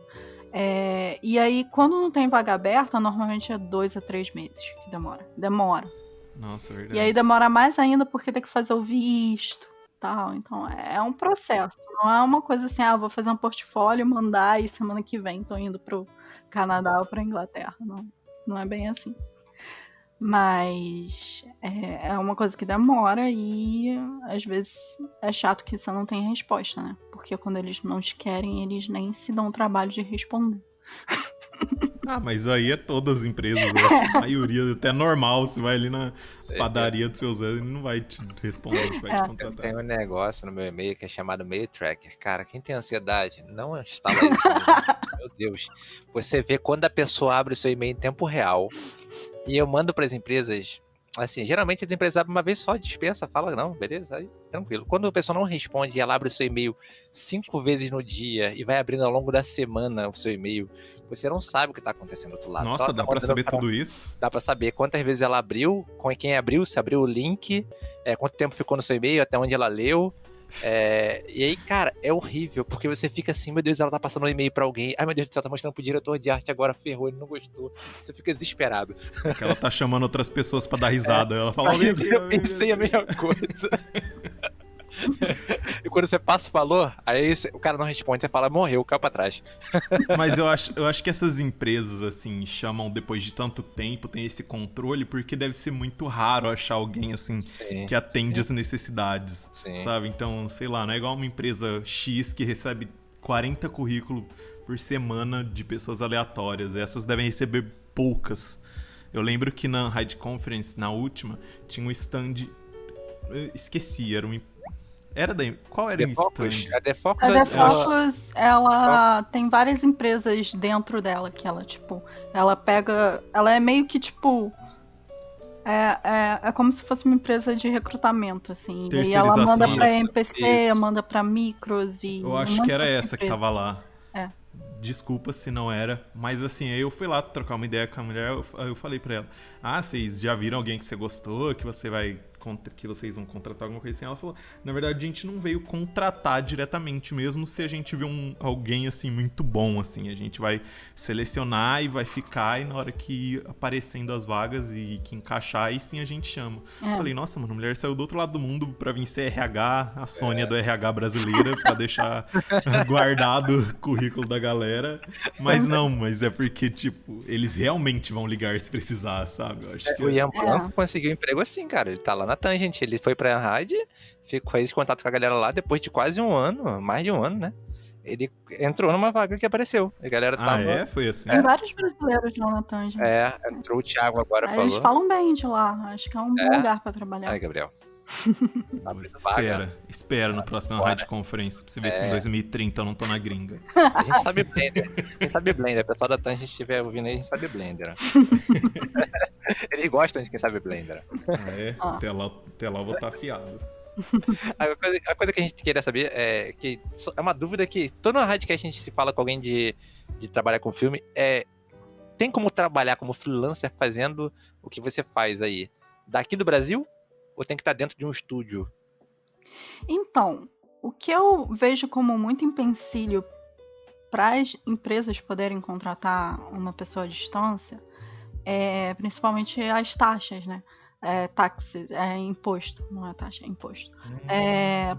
[SPEAKER 3] E aí, quando não tem vaga aberta, normalmente é 2 a 3 meses que demora.
[SPEAKER 2] Nossa, verdade.
[SPEAKER 3] E aí demora mais ainda porque tem que fazer o visto, tal. Então é um processo. Não é uma coisa assim, vou fazer um portfólio, mandar e semana que vem tô indo pro Canadá ou pra Inglaterra. Não é bem assim. Mas é uma coisa que demora e às vezes é chato que você não tem resposta, né? Porque quando eles não te querem, eles nem se dão o trabalho de responder.
[SPEAKER 2] Ah, mas aí é todas as empresas, eu acho que a maioria, até normal, você vai ali na padaria dos seus anos, ele não vai te responder, você vai te
[SPEAKER 1] Tem
[SPEAKER 2] contratar.
[SPEAKER 1] um negócio no meu e-mail que é chamado Mail Tracker. Cara, quem tem ansiedade, não instala isso. Meu Deus. Você vê quando a pessoa abre o seu e-mail em tempo real. E eu mando para as empresas, assim, geralmente as empresas abrem uma vez só, dispensa, fala, não, beleza, aí tranquilo. Quando a pessoa não responde e ela abre o seu e-mail 5 vezes no dia e vai abrindo ao longo da semana o seu e-mail, você não sabe o que tá acontecendo do outro lado. Só
[SPEAKER 2] Nossa,
[SPEAKER 1] ela
[SPEAKER 2] dá
[SPEAKER 1] tá
[SPEAKER 2] pra
[SPEAKER 1] mandando
[SPEAKER 2] saber
[SPEAKER 1] pra-
[SPEAKER 2] tudo isso?
[SPEAKER 1] Dá pra saber quantas vezes ela abriu, com quem abriu, se abriu o link, quanto tempo ficou no seu e-mail, até onde ela leu. E aí, cara, é horrível, porque você fica assim, meu Deus, ela tá passando um e-mail pra alguém. Ai, meu Deus do céu, tá mostrando pro diretor de arte agora, ferrou, ele não gostou. Você fica desesperado.
[SPEAKER 2] Que ela tá chamando outras pessoas pra dar risada. Ela fala,
[SPEAKER 1] Aí eu pensei a mesma coisa. E quando você passa o valor, aí o cara não responde, você fala, morreu, caiu pra trás.
[SPEAKER 2] Mas eu acho que essas empresas, assim, chamam depois de tanto tempo, tem esse controle, porque deve ser muito raro achar alguém, assim,
[SPEAKER 1] Sim,
[SPEAKER 2] que atende as necessidades,
[SPEAKER 1] sim.
[SPEAKER 2] sabe? Então, sei lá, não é igual uma empresa X que recebe 40 currículos por semana de pessoas aleatórias. Essas devem receber poucas. Eu lembro que na Hyde Conference, na última, tinha um stand... Eu esqueci, era da... Qual era o stand?
[SPEAKER 1] A The Focus,
[SPEAKER 3] A The Focus, ela tem várias empresas dentro dela que ela, tipo, ela pega. Ela é meio que tipo. É como se fosse uma empresa de recrutamento, assim. E aí ela manda
[SPEAKER 2] Terceirização,
[SPEAKER 3] pra
[SPEAKER 2] né?
[SPEAKER 3] MPC, manda pra Micros e.
[SPEAKER 2] Eu acho que era essa que tava lá.
[SPEAKER 3] É.
[SPEAKER 2] Desculpa se não era, mas assim, aí eu fui lá trocar uma ideia com a mulher, eu falei pra ela, vocês já viram alguém que você gostou, que vocês vão contratar alguma coisa assim? Ela falou, na verdade a gente não veio contratar diretamente, mesmo se a gente vê alguém assim muito bom, assim, a gente vai selecionar e vai ficar, e na hora que ir aparecendo as vagas e que encaixar, aí sim a gente chama. Falei, nossa, mano, a mulher saiu do outro lado do mundo pra vir ser RH, a Sônia do RH brasileira, pra deixar guardado o currículo da galera. Mas é porque, tipo, eles realmente vão ligar se precisar, sabe? Eu acho que
[SPEAKER 1] o Ian Blanco conseguiu um emprego assim, cara. Ele tá lá na Tangent. Ele foi pra Rádio, fez contato com a galera lá depois de quase um ano, mais de um ano, né? Ele entrou numa vaga que apareceu. A galera tava.
[SPEAKER 2] Foi assim?
[SPEAKER 3] Tem vários brasileiros lá na Tangent.
[SPEAKER 1] Entrou o Thiago agora, falou.
[SPEAKER 3] Eles falam bem de lá. Acho que é um bom lugar pra trabalhar.
[SPEAKER 1] Ai, Gabriel.
[SPEAKER 2] Espera no próximo Rádio Conference pra você ver se em 2030 eu não tô na gringa.
[SPEAKER 1] A gente sabe Blender. A gente sabe Blender. O pessoal da Tangent estiver ouvindo aí, a gente sabe Blender. Eles gostam de quem sabe Blender.
[SPEAKER 2] Até lá eu vou estar afiado.
[SPEAKER 1] A coisa que a gente queria saber é que é uma dúvida que toda rádio que a gente se fala com alguém de trabalhar com filme tem como trabalhar como freelancer fazendo o que você faz aí daqui do Brasil ou tem que estar dentro de um estúdio?
[SPEAKER 3] Então, o que eu vejo como muito empecilho para as empresas poderem contratar uma pessoa à distância é principalmente as taxas, né? Táxi, imposto, não é taxa, é imposto.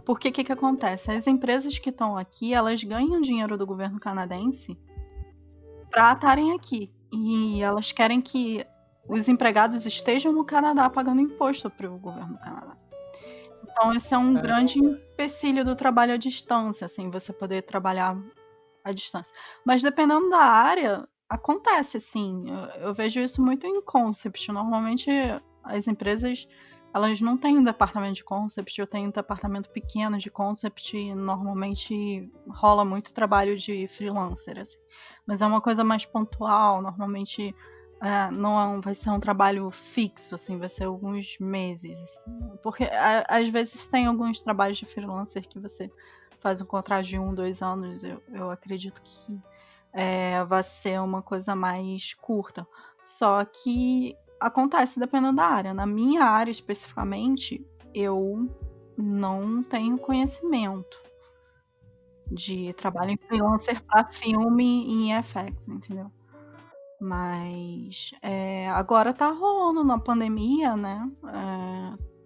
[SPEAKER 3] Porque o que acontece? As empresas que estão aqui, elas ganham dinheiro do governo canadense para estarem aqui. E elas querem que os empregados estejam no Canadá pagando imposto para o governo do Canadá. Então, esse é um grande empecilho do trabalho à distância, assim, você poder trabalhar à distância. Mas dependendo da área, acontece, assim. Eu vejo isso muito em concept. Normalmente, as empresas, elas não têm um departamento de concept, eu tenho um departamento pequeno de concept e normalmente rola muito trabalho de freelancer, assim. Mas é uma coisa mais pontual, normalmente não vai ser um trabalho fixo, assim, vai ser alguns meses, assim. Porque às vezes tem alguns trabalhos de freelancer que você faz um contrato de 1, 2 anos, eu acredito que vai ser uma coisa mais curta. Só que acontece dependendo da área. Na minha área especificamente, eu não tenho conhecimento de trabalho em freelancer para filme e FX, entendeu? Mas agora tá rolando na pandemia, né?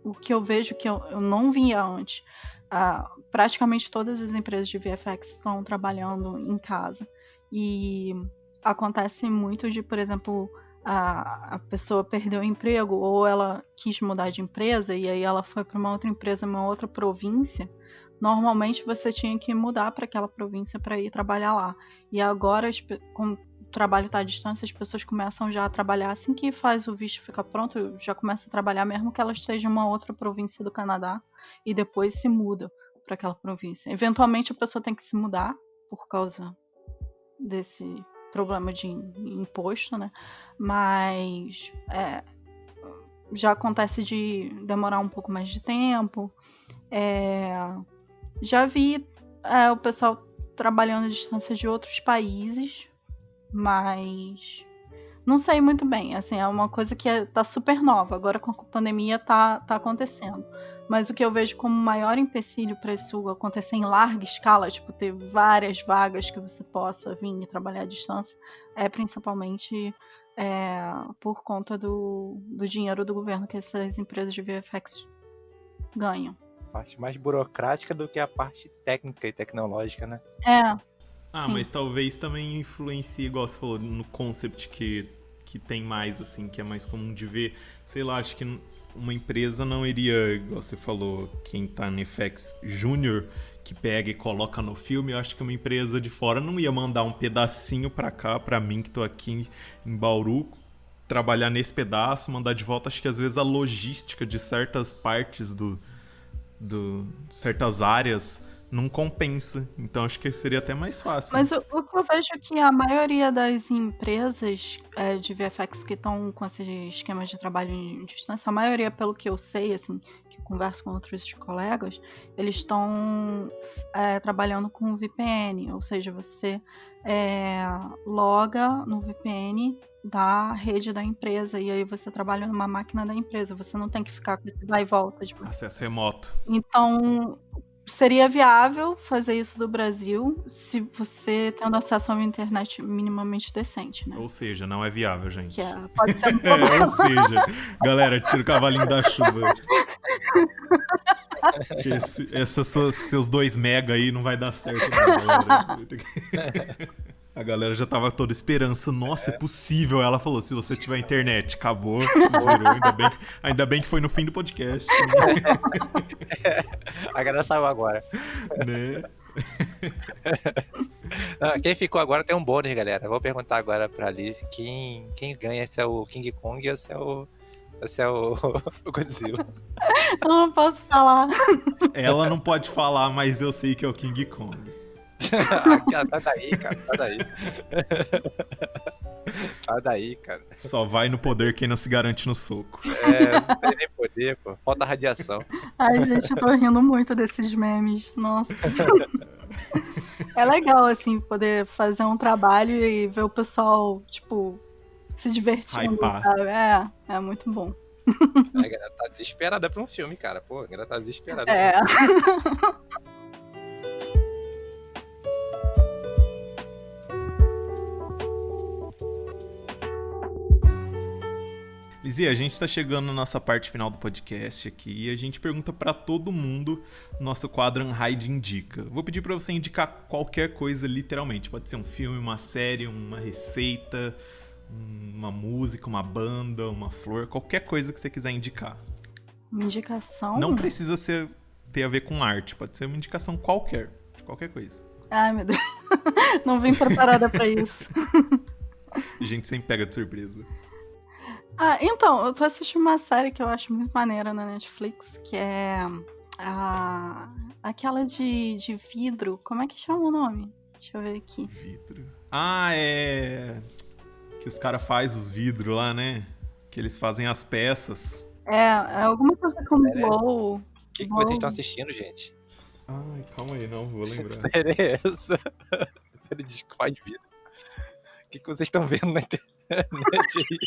[SPEAKER 3] O que eu vejo que eu não via antes. Praticamente todas as empresas de VFX estão trabalhando em casa. E acontece muito de, por exemplo, a pessoa perdeu o emprego ou ela quis mudar de empresa e aí ela foi para uma outra empresa, uma outra província, normalmente você tinha que mudar para aquela província para ir trabalhar lá. E agora, com o trabalho está à distância, as pessoas começam já a trabalhar assim que faz o visto ficar pronto, já começa a trabalhar mesmo que ela esteja em uma outra província do Canadá e depois se muda para aquela província. Eventualmente a pessoa tem que se mudar por causa desse problema de imposto, né? Mas já acontece de demorar um pouco mais de tempo. Já vi o pessoal trabalhando à distância de outros países, mas não sei muito bem. Assim, é uma coisa que tá super nova. Agora com a pandemia tá acontecendo. Mas o que eu vejo como maior empecilho para isso acontecer em larga escala, tipo, ter várias vagas que você possa vir e trabalhar à distância, é principalmente por conta do dinheiro do governo que essas empresas de VFX ganham.
[SPEAKER 1] Parte mais burocrática do que a parte técnica e tecnológica, né?
[SPEAKER 2] Sim. Mas talvez também influencie, igual você falou, no concept que tem mais, assim, que é mais comum de ver. Sei lá, acho que uma empresa não iria, igual você falou, quem tá no FX Júnior, que pega e coloca no filme, eu acho que uma empresa de fora não ia mandar um pedacinho pra cá, pra mim que tô aqui em Bauru, trabalhar nesse pedaço, mandar de volta. Acho que às vezes a logística de certas partes certas áreas não compensa. Então acho que seria até mais fácil.
[SPEAKER 3] Mas o que eu vejo é que a maioria das empresas de VFX que estão com esse esquema de trabalho em distância, a maioria, pelo que eu sei, assim, que eu converso com outros colegas, eles estão trabalhando com VPN, ou seja, você loga no VPN da rede da empresa e aí você trabalha numa máquina da empresa, você não tem que ficar com esse vai e volta.
[SPEAKER 2] Acesso remoto.
[SPEAKER 3] Então, seria viável fazer isso do Brasil se você tendo acesso a uma internet minimamente decente, né?
[SPEAKER 2] Ou seja, não é viável, gente.
[SPEAKER 3] Pode ser um problema.
[SPEAKER 2] Ou seja, galera, tira o cavalinho da chuva. Esses seus 2 mega aí não vai dar certo, não, galera. A galera já tava toda esperança. Nossa, é possível. Ela falou, se você tiver internet, acabou, zerou. Ainda bem que foi no fim do podcast.
[SPEAKER 1] A galera saiu agora.
[SPEAKER 2] Né?
[SPEAKER 1] Quem ficou agora tem um bônus, galera. Vou perguntar agora pra Liz quem ganha, se é o King Kong ou se é o Godzilla.
[SPEAKER 3] Eu não posso falar.
[SPEAKER 2] Ela não pode falar, mas eu sei que é o King Kong.
[SPEAKER 1] Tá daí, cara. Tá daí, cara.
[SPEAKER 2] Só vai no poder quem não se garante no soco.
[SPEAKER 1] Não tem nem poder, pô. Falta radiação.
[SPEAKER 3] Ai, gente, eu tô rindo muito desses memes. Nossa. É legal, assim, poder fazer um trabalho e ver o pessoal, tipo, se divertindo, sabe? É muito bom.
[SPEAKER 1] A galera tá desesperada pra um filme, cara. Pô, a galera tá desesperada.
[SPEAKER 2] Lizzie, a gente tá chegando na nossa parte final do podcast aqui e a gente pergunta pra todo mundo nosso quadro Unhide Indica. Vou pedir pra você indicar qualquer coisa, literalmente. Pode ser um filme, uma série, uma receita, uma música, uma banda, uma flor, qualquer coisa que você quiser indicar.
[SPEAKER 3] Uma indicação?
[SPEAKER 2] Não precisa ter a ver com arte, pode ser uma indicação qualquer coisa.
[SPEAKER 3] Ai, meu Deus. Não vim preparada pra isso.
[SPEAKER 2] A gente sempre pega de surpresa.
[SPEAKER 3] Então, eu tô assistindo uma série que eu acho muito maneira na Netflix, que é aquela de vidro. Como é que chama o nome? Deixa eu ver aqui.
[SPEAKER 2] Vidro. Que os caras fazem os vidros lá, né? Que eles fazem as peças.
[SPEAKER 3] É alguma coisa com glow.
[SPEAKER 1] O que vocês estão assistindo, gente?
[SPEAKER 2] Ai, calma aí, não vou lembrar.
[SPEAKER 1] Série é essa? Série de faz vidro. O que vocês estão vendo na internet aí?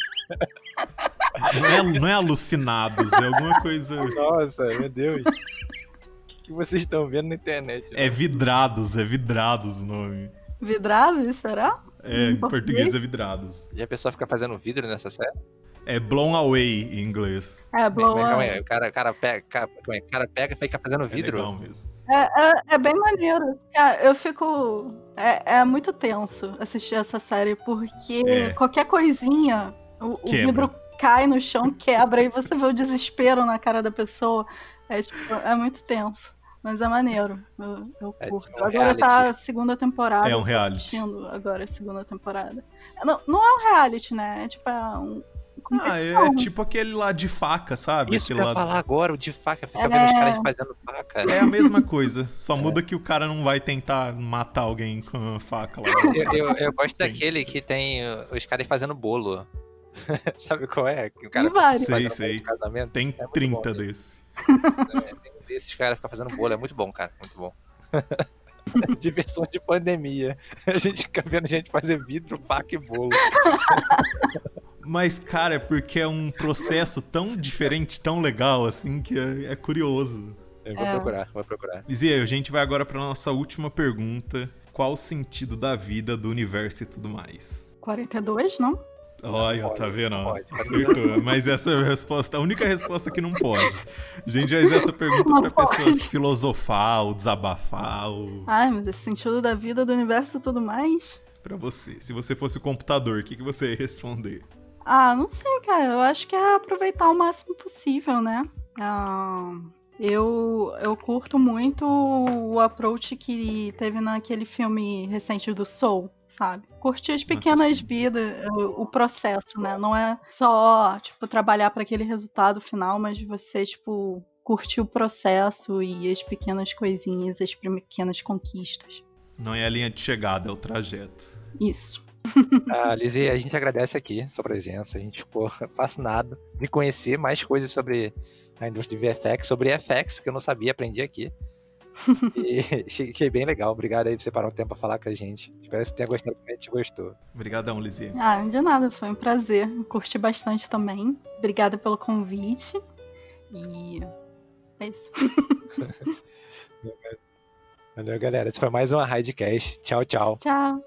[SPEAKER 2] Não é alucinados, é alguma coisa...
[SPEAKER 1] Nossa, meu Deus. O que vocês estão vendo na internet?
[SPEAKER 2] É vidrados o nome.
[SPEAKER 3] Vidrados, será?
[SPEAKER 2] Em português é vidrados.
[SPEAKER 1] E a pessoa fica fazendo vidro nessa série?
[SPEAKER 2] É blown away em inglês.
[SPEAKER 3] Blow away.
[SPEAKER 1] O cara pega e fica fazendo vidro.
[SPEAKER 2] É legal mesmo.
[SPEAKER 3] É bem maneiro. Eu fico... É muito tenso assistir essa série, porque qualquer coisinha O
[SPEAKER 2] Quebra.
[SPEAKER 3] vidro cai no chão, quebra, e você vê o desespero na cara da pessoa. É muito tenso. Mas é maneiro. Eu curto.
[SPEAKER 1] tipo um
[SPEAKER 3] Agora
[SPEAKER 1] reality.
[SPEAKER 3] tá a segunda temporada.
[SPEAKER 2] É um
[SPEAKER 3] eu tô
[SPEAKER 2] reality.
[SPEAKER 3] assistindo agora a segunda temporada. Não é um reality, né? É tipo um competição.
[SPEAKER 2] É tipo aquele lá de faca, sabe?
[SPEAKER 1] Isso que
[SPEAKER 2] Aquele
[SPEAKER 1] eu ia
[SPEAKER 2] lá...
[SPEAKER 1] falar agora, o de faca. Tá vendo os caras fazendo faca?
[SPEAKER 2] É a mesma coisa, só muda que o cara não vai tentar matar alguém com a faca lá.
[SPEAKER 1] Eu gosto
[SPEAKER 2] Tem.
[SPEAKER 1] daquele que tem os caras fazendo bolo. Sabe qual é? Que o cara
[SPEAKER 3] Tem vários.
[SPEAKER 1] fica fazendo
[SPEAKER 2] Sei.
[SPEAKER 1] bolo de casamento.
[SPEAKER 2] Tem
[SPEAKER 1] É muito
[SPEAKER 2] 30
[SPEAKER 1] bom,
[SPEAKER 2] desse.
[SPEAKER 1] Tem um desses caras ficam fazendo bolo. É muito bom, cara. Muito bom. Diversão de pandemia. A gente fica vendo gente fazer vidro, faca e bolo.
[SPEAKER 2] Mas, cara, é porque é um processo tão diferente, tão legal, assim, que é curioso.
[SPEAKER 1] Eu vou procurar.
[SPEAKER 2] Lizzie, a gente vai agora pra nossa última pergunta. Qual o sentido da vida, do universo e tudo mais?
[SPEAKER 3] 42, não?
[SPEAKER 2] Olha,
[SPEAKER 1] pode,
[SPEAKER 2] tá vendo?
[SPEAKER 1] não
[SPEAKER 2] Ó,
[SPEAKER 1] pode.
[SPEAKER 2] acertou. Mas essa é a resposta, a única resposta que não pode. A gente vai fazer essa pergunta
[SPEAKER 3] Não
[SPEAKER 2] pra pessoa
[SPEAKER 3] pode.
[SPEAKER 2] filosofar, ou desabafar, ou...
[SPEAKER 3] Ai, mas esse sentido da vida, do universo e tudo mais.
[SPEAKER 2] Pra você. Se você fosse o computador, o que você ia responder?
[SPEAKER 3] Ah, não sei, cara. Eu acho que é aproveitar o máximo possível, né? Eu curto muito o approach que teve naquele filme recente do Soul, sabe? Curtir as pequenas
[SPEAKER 2] assisti.
[SPEAKER 3] vidas, o processo, né? Não é só, tipo, trabalhar para aquele resultado final, mas você, tipo, curtir o processo e as pequenas coisinhas, as pequenas conquistas.
[SPEAKER 2] Não é a linha de chegada, é o trajeto.
[SPEAKER 3] Isso.
[SPEAKER 1] Lizzie, a gente agradece aqui sua presença. A gente ficou fascinado de conhecer mais coisas sobre a indústria de VFX, sobre FX, que eu não sabia, aprendi aqui. E achei bem legal. Obrigado aí por você parar um tempo pra falar com a gente. Espero que você tenha gostado, como a gente gostou.
[SPEAKER 2] Obrigadão, Lizzie.
[SPEAKER 3] Ah, de nada, foi um prazer. Eu curti bastante também. Obrigada pelo convite. E é isso.
[SPEAKER 1] Valeu, galera. Esse foi mais uma Raidcast. Tchau, tchau.
[SPEAKER 3] Tchau.